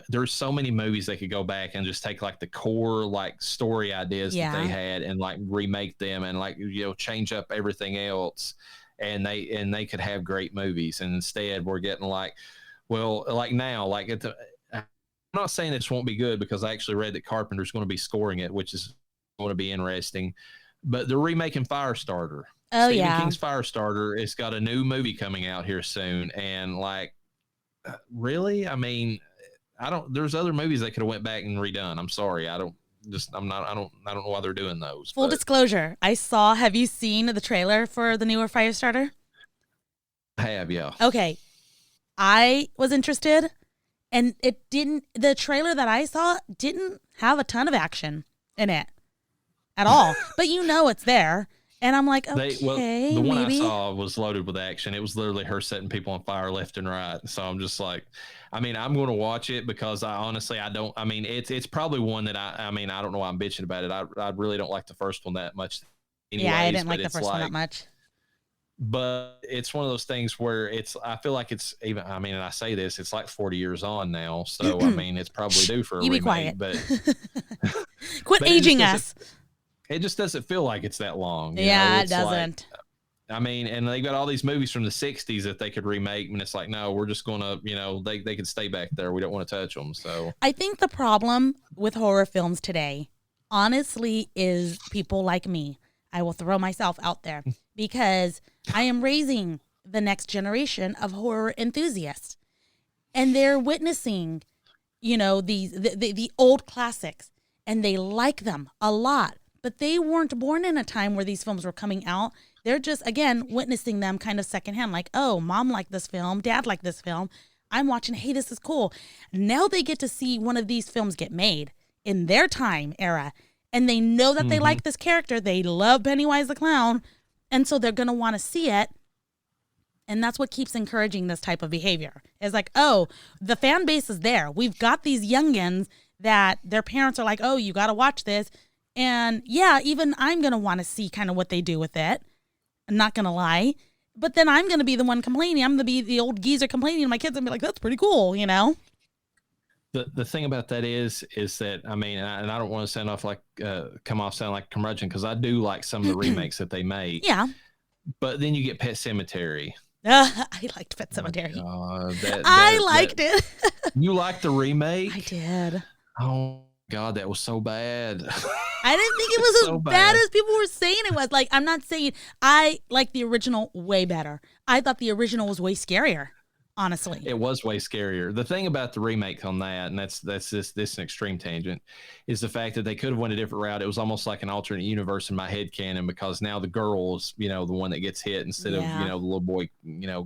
there's so many movies they could go back and just take like the core like story ideas that they had and like remake them and like change up everything else, and they could have great movies. And instead, we're getting like, well, like now, like I'm not saying this won't be good because I actually read that Carpenter's going to be scoring it, which is going to be interesting. But they're remaking Firestarter. Oh, Stephen King's Firestarter. It's got a new movie coming out here soon, and like, really, I mean, there's other movies they could have went back and redone. I'm sorry, I don't know why they're doing those. Full disclosure, have you seen the trailer for the newer Firestarter? I have, yeah. Okay, I was interested, and the trailer that I saw didn't have a ton of action in it at all, but it's there. And I'm like, okay, the one maybe. I saw was loaded with action. It was literally her setting people on fire left and right. So I'm just like, I'm going to watch it because it's probably one that I don't know why I'm bitching about it. I really don't like the first one that much. Anyways, I didn't like the first one that much. But it's one of those things where I feel like it's even, and I say this, it's like 40 years on now. So, it's probably due for a remake. Be quiet. But quit aging us. It just doesn't feel like it's that long. It doesn't. Like, and they got all these movies from the 60s that they could remake, and it's like, no, we're just going to, they could stay back there. We don't want to touch them. So I think the problem with horror films today, honestly, is people like me. I will throw myself out there because I am raising the next generation of horror enthusiasts, and they're witnessing, the old classics, and they like them a lot. But they weren't born in a time where these films were coming out. They're just, again, witnessing them kind of secondhand. Like, oh, mom liked this film. Dad liked this film. I'm watching, hey, this is cool. Now they get to see one of these films get made in their time era. And they know that they like this character. They love Pennywise the Clown. And so they're going to want to see it. And that's what keeps encouraging this type of behavior. It's like, oh, the fan base is there. We've got these youngins that their parents are like, oh, you got to watch this. And yeah, even I'm going to want to see kind of what they do with it. I'm not going to lie. But then I'm going to be the one complaining. I'm going to be the old geezer complaining to my kids and be like, that's pretty cool, The thing about that is that, and I don't want to sound off like, come off sound like curmudgeon, because I do like some of the remakes that they make. Yeah. But then you get Pet Sematary. I liked Pet Sematary. I liked it. You liked the remake? I did. Oh, God, that was so bad. I didn't think it was So as bad bad. as people were saying it was. Like, I'm not saying I like the original way better. I thought the original was way scarier, honestly. It was way scarier. The thing about the remake on that, and that's this an extreme tangent, is the fact that they could have went a different route. It was almost like an alternate universe in my head canon, because now the girl's, the one that gets hit instead of, the little boy,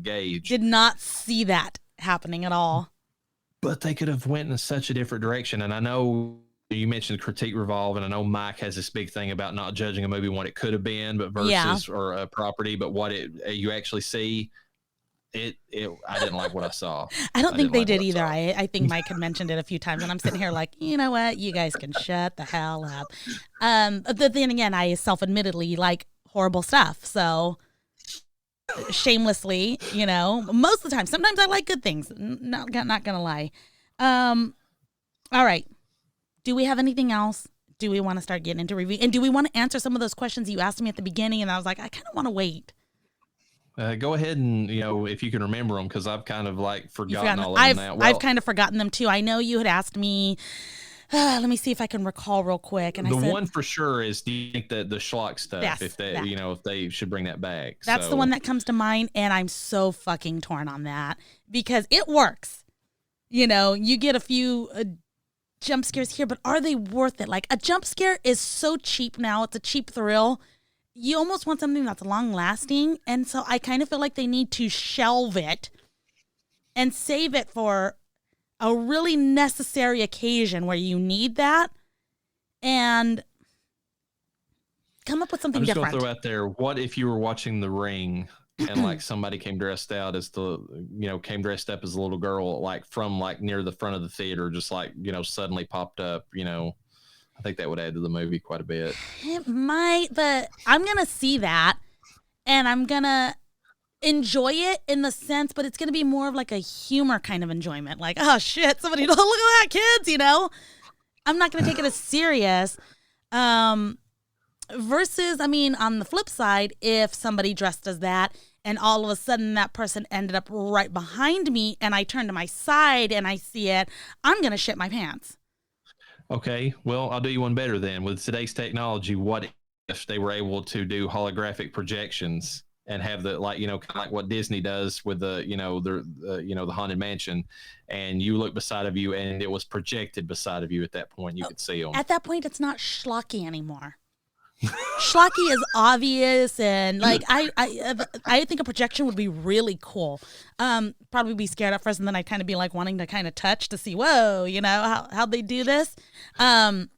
Gage. Did not see that happening at all. But they could have went in such a different direction. And I know you mentioned critique revolve, and I know Mike has this big thing about not judging a movie what it could have been, but versus or a property, but what you actually see. I didn't like what I saw. I don't think they did either. I think Mike had mentioned it a few times, and I'm sitting here like, you know what? You guys can shut the hell up. But then again, I self-admittedly like horrible stuff. So shamelessly, most of the time. Sometimes I like good things. Not gonna lie. All right. Do we have anything else? Do we want to start getting into review? And do we want to answer some of those questions you asked me at the beginning? And I was like, I kind of want to wait. Go ahead and, if you can remember them, because I've kind of forgotten all of them now. I've kind of forgotten them too. I know you had asked me. Let me see if I can recall real quick. And I said, one for sure is, do you think that the schlock stuff, yes, if they should bring that back? That's the one that comes to mind, and I'm so fucking torn on that because it works. You get a few jump scares here, but are they worth it? Like, a jump scare is so cheap now. It's a cheap thrill. You almost want something that's long lasting. And so I kind of feel like they need to shelve it and save it for a really necessary occasion where you need that and come up with something different. I'm just going to throw out there, what if you were watching The Ring and somebody came dressed out as came dressed up as a little girl, from near the front of the theater, just suddenly popped up, I think that would add to the movie quite a bit. It might, but I'm going to see that and I'm going to enjoy it in the sense, but it's going to be more of like a humor kind of enjoyment. Like, oh shit, somebody, look at that, kids, I'm not going to take it as serious. Versus, on the flip side, if somebody dressed as that and all of a sudden that person ended up right behind me and I turn to my side and I see it, I'm going to shit my pants. Okay, well, I'll do you one better then. With today's technology, what if they were able to do holographic projections and have the kind of like what Disney does with the the Haunted Mansion, and you look beside of you and it was projected beside of you at that point, you could see them. At that point, it's not schlocky anymore. Schlocky is obvious, and I think a projection would be really cool. Probably be scared at first, and then I'd kind of be wanting to kind of touch to see, whoa, how'd they do this? I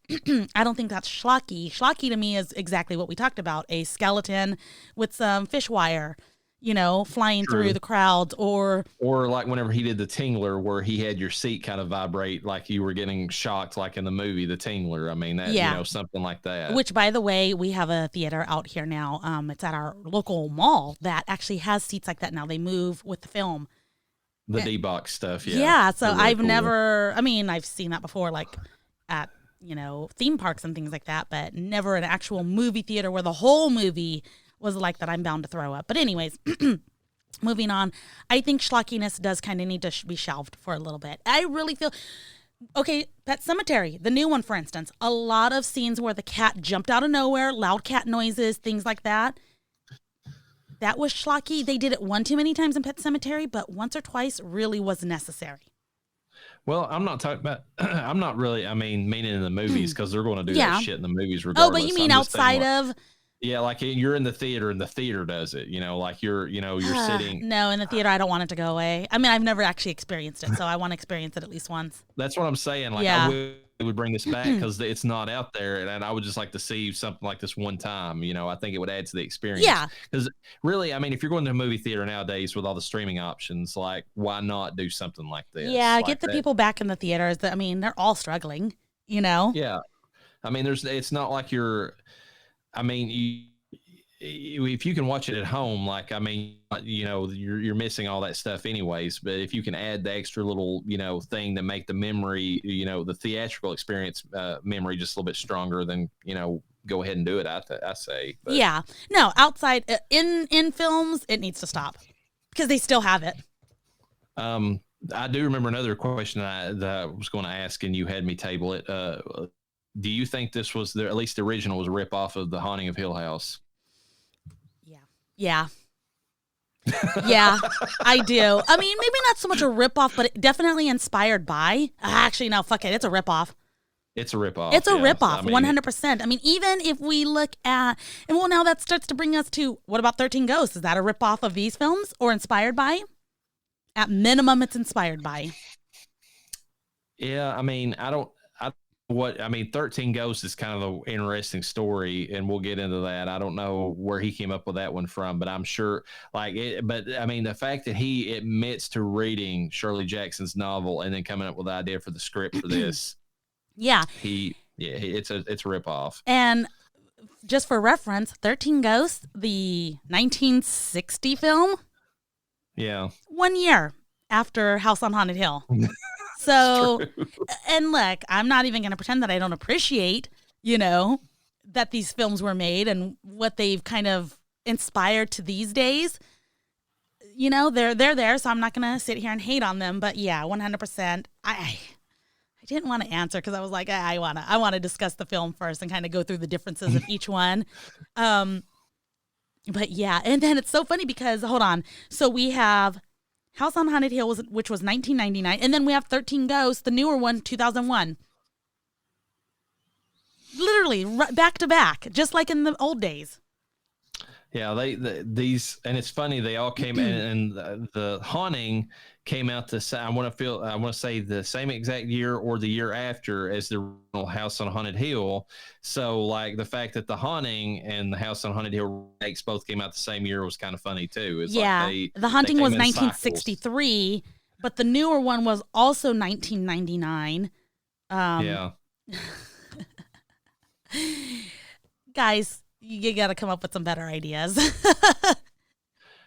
don't think that's schlocky. Schlocky to me is exactly what we talked about: a skeleton with some fish wire, flying through the crowds, or like whenever he did the Tingler, where he had your seat kind of vibrate like you were getting shocked, like in the movie The Tingler. Something like that. Which, by the way, we have a theater out here now. It's at our local mall that actually has seats like that now. They move with the film. The D-Box stuff, yeah. Yeah, so really I've cool. never, I've seen that before, at theme parks and things like that, but never an actual movie theater where the whole movie was like that. I'm bound to throw up. But anyways, moving on, I think schlockiness does kind of need to be shelved for a little bit. I really feel, okay, Pet Sematary, the new one, for instance, a lot of scenes where the cat jumped out of nowhere, loud cat noises, things like that. That was schlocky. They did it one too many times in Pet Sematary, but once or twice really was necessary. Well, I'm not talking about, I'm not really, meaning in the movies, because they're going to do that shit in the movies regardless. Oh, but you mean outside of... Yeah, like you're in the theater and the theater does it, like you're sitting. No, in the theater, I don't want it to go away. I've never actually experienced it, so I want to experience it at least once. That's what I'm saying. I would bring this back because it's not out there, and I would just like to see something like this one time. I think it would add to the experience. Yeah. Because really, if you're going to a movie theater nowadays with all the streaming options, why not do something like this? Yeah, get the people back in the theaters. They're all struggling, Yeah. It's not like you're... if you can watch it at home, you're missing all that stuff anyways. But if you can add the extra little, thing to make the memory, the theatrical experience memory just a little bit stronger, then, go ahead and do it. I say. But. Yeah. No, outside in films, it needs to stop because they still have it. I do remember another question that I was going to ask, and you had me table it. do you think this was at least the original was a ripoff of The Haunting of Hill House? Yeah. Yeah, I do. I mean, maybe not so much a ripoff, but definitely inspired by. Actually, no, fuck it. It's a ripoff. It's a ripoff. It's a ripoff, 100%. I mean, even if we look at, and well, now that starts to bring us to, what about 13 Ghosts? Is that a ripoff of these films or inspired by? At minimum, it's inspired by. Yeah, I mean, I mean, 13 Ghosts is kind of an interesting story, and we'll get into that. I don't know where he came up with that one from, but I'm sure, but I mean, the fact that he admits to reading Shirley Jackson's novel and then coming up with the idea for the script for this. Yeah. It's a ripoff. And just for reference, 13 Ghosts, the 1960 film. Yeah. 1 year after House on Haunted Hill. So, and look, I'm not even going to pretend that I don't appreciate, that these films were made and what they've kind of inspired to these days. They're there, so I'm not going to sit here and hate on them. But yeah, 100%. I didn't want to answer because I was like, I want to discuss the film first and kind of go through the differences of each one. But yeah, and then it's so funny because, hold on. So we have House on Haunted Hill, which was 1999. And then we have 13 Ghosts, the newer one, 2001. Literally, back to back, just like in the old days. Yeah, these, and it's funny, they all came in, and the Haunting came out I want to say the same exact year or the year after as the original House on Haunted Hill. So like the fact that the Haunting and the House on Haunted Hill remakes both came out the same year was kind of funny too. It's like the Haunting was 1963, but the newer one was also 1999. Yeah. Guys, you got to come up with some better ideas.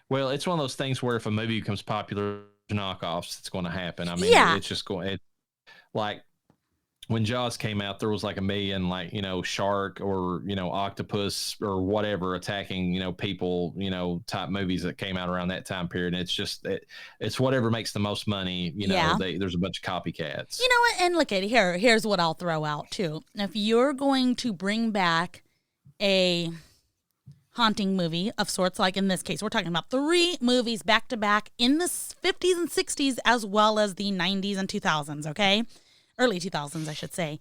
Well, it's one of those things where if a movie becomes popular, knockoffs, it's going to happen. I mean, it's just going. Like when Jaws came out, there was like a million, shark or octopus or whatever attacking people, type movies that came out around that time period. And it's just it's whatever makes the most money. There's a bunch of copycats. You know what? And look at it here. Here's what I'll throw out too. If you're going to bring back a haunting movie of sorts, like in this case, we're talking about 3 movies back to back in the 50s and 60s, as well as the 90s and 2000s, okay? Early 2000s, I should say.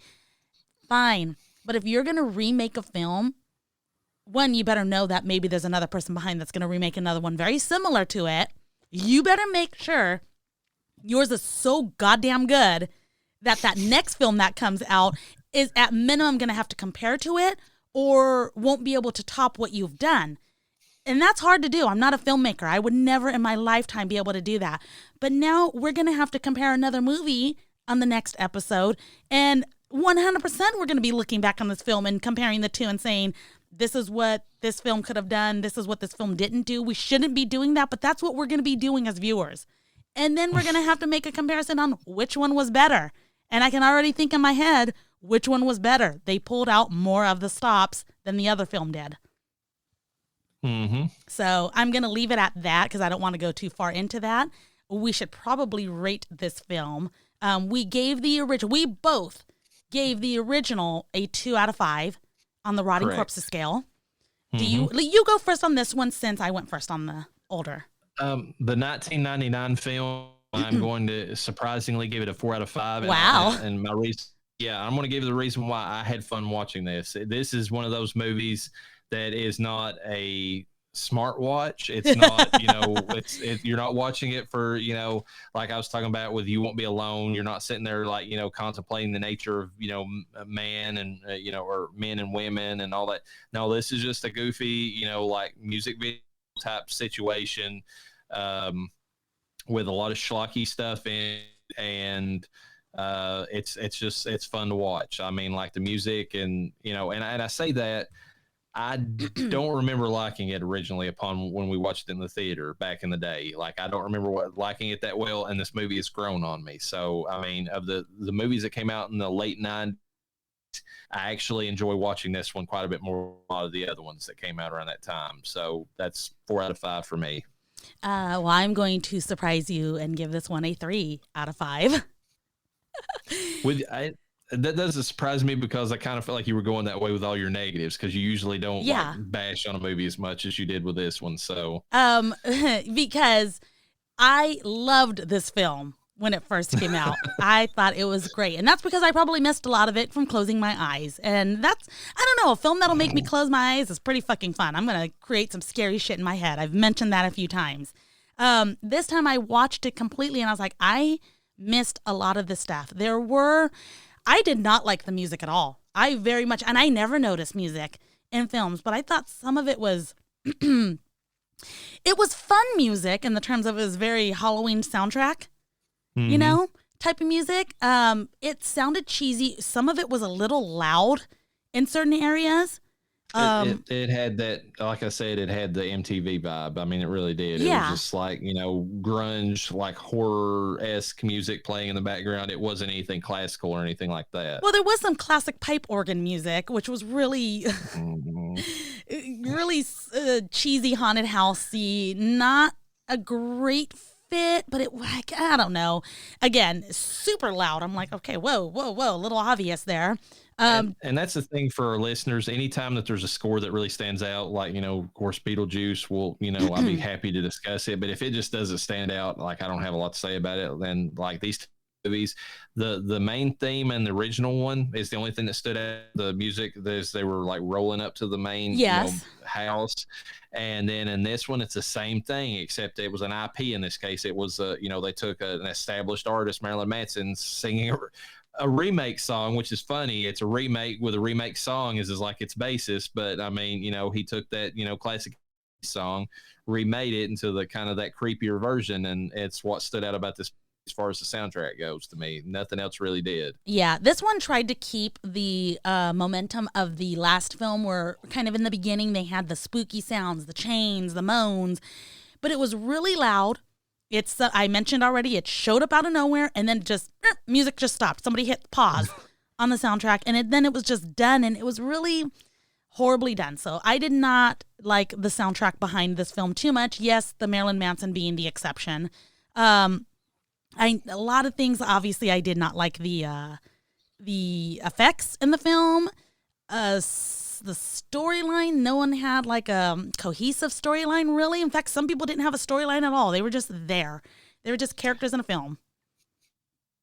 Fine. But if you're going to remake a film, one, you better know that maybe there's another person behind that's going to remake another one very similar to it. You better make sure yours is so goddamn good that next film that comes out is at minimum going to have to compare to it, or won't be able to top what you've done. And that's hard to do. I'm not a filmmaker. I would never in my lifetime be able to do that. But now we're going to have to compare another movie on the next episode. And 100% we're going to be looking back on this film and comparing the two and saying, this is what this film could have done. This is what this film didn't do. We shouldn't be doing that, but that's what we're going to be doing as viewers. And then we're going to have to make a comparison on which one was better. And I can already think in my head, which one was better? They pulled out more of the stops than the other film did. Mm-hmm. So I'm going to leave it at that because I don't want to go too far into that. We should probably rate this film. We both gave the original a 2 out of 5 on the Rotting Corpses scale. Mm-hmm. Do you go first on this one since I went first on the older? The 1999 film, I'm going to surprisingly give it a 4 out of 5. Wow. And my reason. Yeah, I'm going to give you the reason why I had fun watching this. This is one of those movies that is not a smart watch. It's not, you're not watching it for, like I was talking about with You Won't Be Alone. You're not sitting there like, contemplating the nature of, man and, or men and women and all that. No, this is just a goofy, like music video type situation with a lot of schlocky stuff in it, and it's fun to watch. I mean, like the music and I say that I don't remember liking it originally upon when we watched it in the theater back in the day. Like I don't remember liking it that well, and this movie has grown on me. So I mean, of the movies that came out in the late 90s, I actually enjoy watching this one quite a bit more than a lot of the other ones that came out around that time. So that's 4 out of 5 for me. Well, I'm going to surprise you and give this one a 3 out of 5. that doesn't surprise me because I kind of felt like you were going that way with all your negatives because you usually don't like Yeah. bash on a movie as much as you did with this one. So, Because I loved this film when it first came out. I thought it was great. And that's because I probably missed a lot of it from closing my eyes. And that's, I don't know, a film that'll make me close my eyes is pretty fucking fun. I'm going to create some scary shit in my head. I've mentioned that a few times. This time I watched it completely and I was like, I missed a lot of this stuff. I did not like the music at all. I very much, and I never noticed music in films, but I thought some of it was, it was fun music in the terms of it was very Halloween soundtrack, you know, type of music. It sounded cheesy. Some of it was a little loud in certain areas. It had that, like I said, it had the MTV vibe. I mean, it really did. Yeah. It was just like, grunge, like horror-esque music playing in the background. It wasn't anything classical or anything like that. Well, there was some classic pipe organ music, which was really, really cheesy, haunted housey. Not a great fit, but it, like, I don't know. Again, super loud. I'm like, okay, whoa, a little obvious there. And that's the thing for our listeners. Anytime that there's a score that really stands out, like, of course, Beetlejuice will, I'll be happy to discuss it. But if it just doesn't stand out, like, I don't have a lot to say about it, then like these two movies, the main theme and the original one is the only thing that stood out. The music, they were like rolling up to the main house. And then in this one, it's the same thing, except it was an IP in this case. It was, they took an established artist, Marilyn Manson, singing a remake song, which is funny. It's a remake with a remake song is like its basis, but I mean, he took that, classic song, remade it into the kind of that creepier version, and it's what stood out about this as far as the soundtrack goes to me. Nothing else really did. Yeah, this one tried to keep the momentum of the last film where kind of in the beginning they had the spooky sounds, the chains, the moans, but it was really loud. It's I mentioned already, it showed up out of nowhere and then just music just stopped. Somebody hit pause on the soundtrack and then it was just done, and it was really horribly done. So I did not like the soundtrack behind this film too much. Yes, the Marilyn Manson being the exception. A lot of things, obviously, I did not like the effects in the film. The storyline, no one had like a cohesive storyline, really. In fact, some people didn't have a storyline at all. They were just there. They were just characters in a film.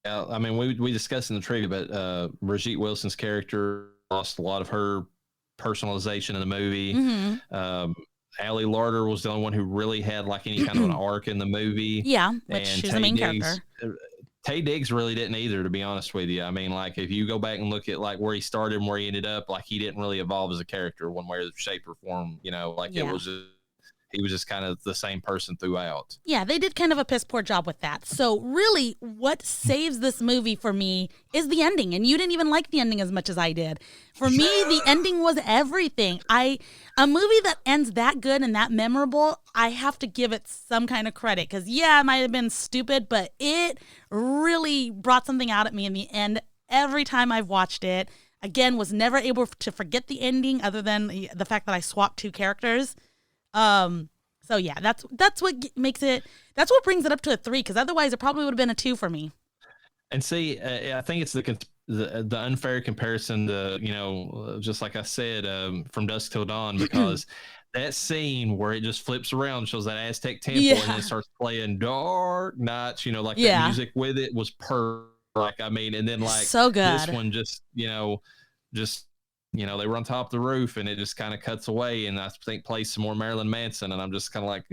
Yeah, I mean, we discussed in the trivia, but Brigitte Wilson's character lost a lot of her personalization in the movie. Ali Larter was the only one who really had like any kind of an arc in the movie. Yeah, which she's the main character. Taye Diggs really didn't either, to be honest with you. I mean, like, if you go back and look at like where he started and where he ended up, like, he didn't really evolve as a character one way or shape or form. It was he was just kind of the same person throughout. Yeah, they did kind of a piss poor job with that. So really, what saves this movie for me is the ending. And you didn't even like the ending as much as I did. For me, the ending was everything. A movie that ends that good and that memorable, I have to give it some kind of credit. Because, yeah, it might have been stupid, but it really brought something out at me in the end every time I've watched it. Again, was never able to forget the ending other than the fact that I swapped two characters. So yeah, that's what makes it, that's what brings it up to a 3, because otherwise it probably would have been a 2 for me. And see, I think it's the unfair comparison to, just like I said, From Dusk Till Dawn, because that scene where it just flips around, shows that Aztec temple, and then it starts playing Dark Nights, that music with it was perfect. Like, I mean, and then like so good. This one just, they were on top of the roof and it just kind of cuts away, and I think plays some more Marilyn Manson, and I'm just kind of like,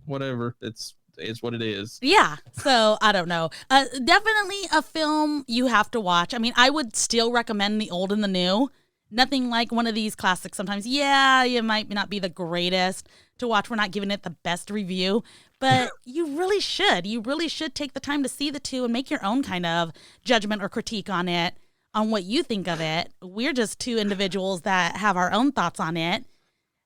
whatever. It's what it is. Yeah. So I don't know. Definitely a film you have to watch. I mean, I would still recommend The Old and the New. Nothing like one of these classics. Sometimes, it might not be the greatest to watch. We're not giving it the best review, but you really should. You really should take the time to see the two and make your own kind of judgment or critique on it, on what you think of it. We're just two individuals that have our own thoughts on it.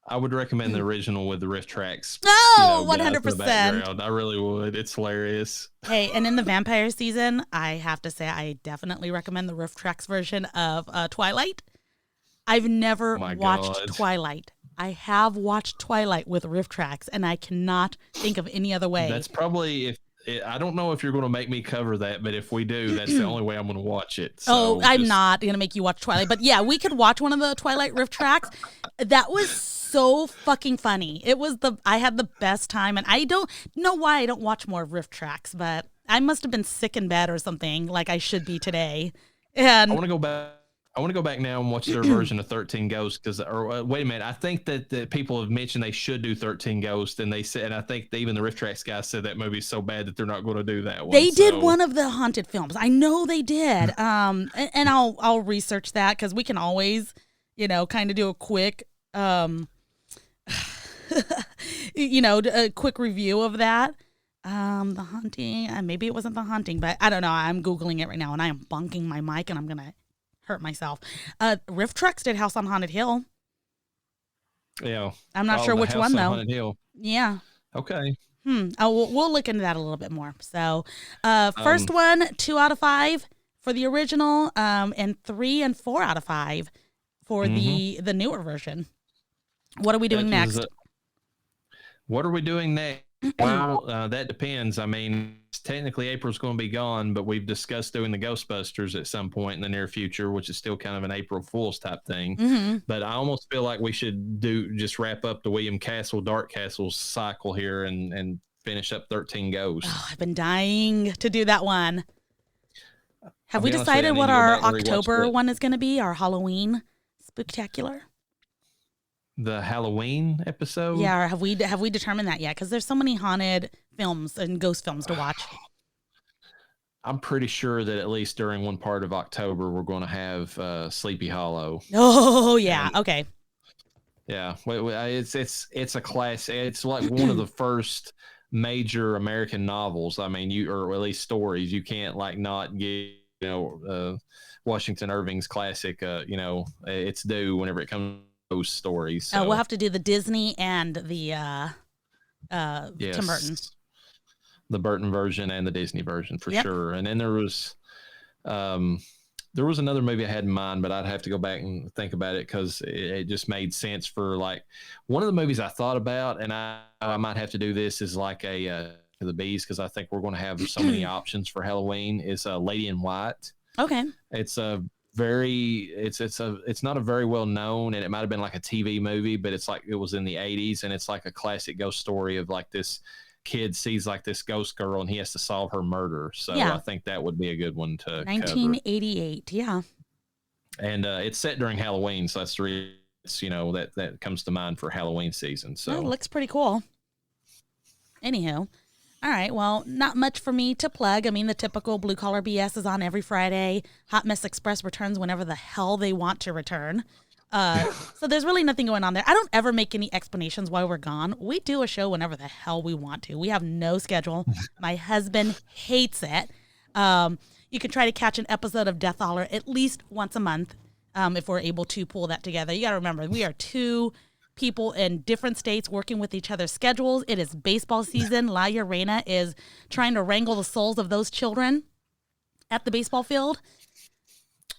I would recommend the original with the riff tracks. Oh, 100%. I really would. It's hilarious. Hey, and in the vampire season, I have to say I definitely recommend the riff tracks version of Twilight. I've never watched Twilight. I have watched Twilight with riff tracks, and I cannot think of any other way. That's probably, I don't know if you're going to make me cover that, but if we do, that's the only way I'm going to watch it. So I'm not going to make you watch Twilight, but yeah, we could watch one of the Twilight riff tracks. That was so fucking funny. I had the best time, and I don't know why I don't watch more riff tracks, but I must have been sick in bed or something like I should be today. And I want to go back now and watch their version of 13 Ghosts wait a minute. I think that people have mentioned they should do 13 Ghosts, and they said, and I think even the Riff Tracks guys said that movie's so bad that they're not going to do that one. They did one of the haunted films. I know they did. And I'll research that because we can always, kind of do a quick, a quick review of that. The Haunting, maybe it wasn't The Haunting, but I don't know. I'm Googling it right now, and I am bunking my mic, and I'm going to hurt myself. Riff Tracks did House on Haunted Hill. Yeah. I'm not sure which one, though. Haunted Hill. Yeah. Okay. We'll look into that a little bit more. So, first one, 2 out of 5 for the original, and 3 and 4 out of 5 for the newer version. What are we doing next? What are we doing next? Well, that depends. I mean, technically April's going to be gone, but we've discussed doing the Ghostbusters at some point in the near future, which is still kind of an April Fool's type thing. But I almost feel like we should just wrap up the William Castle, Dark Castles cycle here and finish up 13 Ghosts. Oh, I've been dying to do that one. Have we decided what our October one is going to be? Our Halloween spectacular? The Halloween episode? Yeah, or have we determined that yet? Because there's so many haunted films and ghost films to watch. I'm pretty sure that at least during one part of October, we're going to have Sleepy Hollow. Oh, yeah. Okay. Yeah. It's a class. It's like one of the first major American novels. I mean, or at least stories. You can't not get, Washington Irving's classic, it's due whenever it comes those stories. So. We'll have to do the Disney and the yes, Tim Burton. The Burton version and the Disney version for sure. And then there was another movie I had in mind, but I'd have to go back and think about it because it just made sense for one of the movies I thought about, and I might have to do this is the Bees because I think we're going to have so many options for Halloween. Is Lady in White. Okay. It's a it's not a very well known, and it might have been like a TV movie, but it's like it was in the 80s, and it's like a classic ghost story of this kid sees this ghost girl and he has to solve her murder. So I think that would be a good one to 1988 cover. Yeah. And it's set during Halloween, so that's the reason that comes to mind for Halloween season. So it looks pretty cool. Anywho. All right, well, not much for me to plug. I mean, the typical Blue Collar BS is on every Friday. Hot Mess Express returns whenever the hell they want to return. So there's really nothing going on there. I don't ever make any explanations why we're gone. We do a show whenever the hell we want to. We have no schedule. My husband hates it. You can try to catch an episode of Death Holler at least once a month if we're able to pull that together. You got to remember, we are two people in different states working with each other's schedules. It is baseball season. La Llorena is trying to wrangle the souls of those children at the baseball field.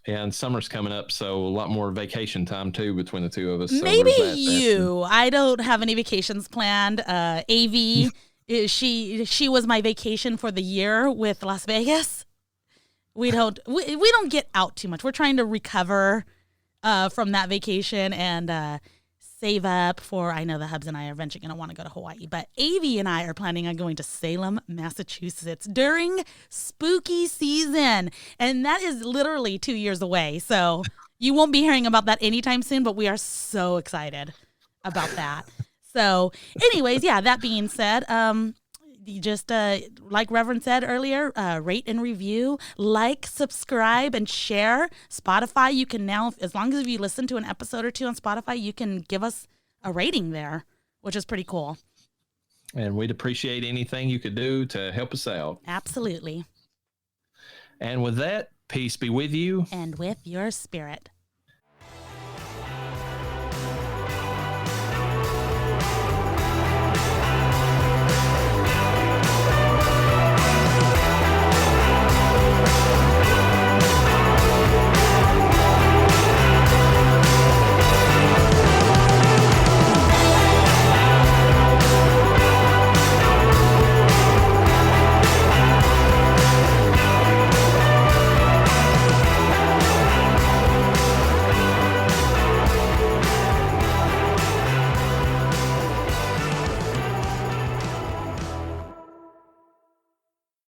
Yeah, and summer's coming up, so a lot more vacation time too between the two of us. Maybe you. I don't have any vacations planned. AV, she was my vacation for the year with Las Vegas. We don't get out too much. We're trying to recover from that vacation and save up for, I know the hubs and I are eventually going to want to go to Hawaii, but Avi and I are planning on going to Salem, Massachusetts during spooky season. And that is literally 2 years away. So you won't be hearing about that anytime soon, but we are so excited about that. So anyways, yeah, that being said, you just, like Reverend said earlier, rate and review, like, subscribe, and share. Spotify, you can now, as long as you listen to an episode or two on Spotify, you can give us a rating there, which is pretty cool. And we'd appreciate anything you could do to help us out. Absolutely. And with that, peace be with you. And with your spirit.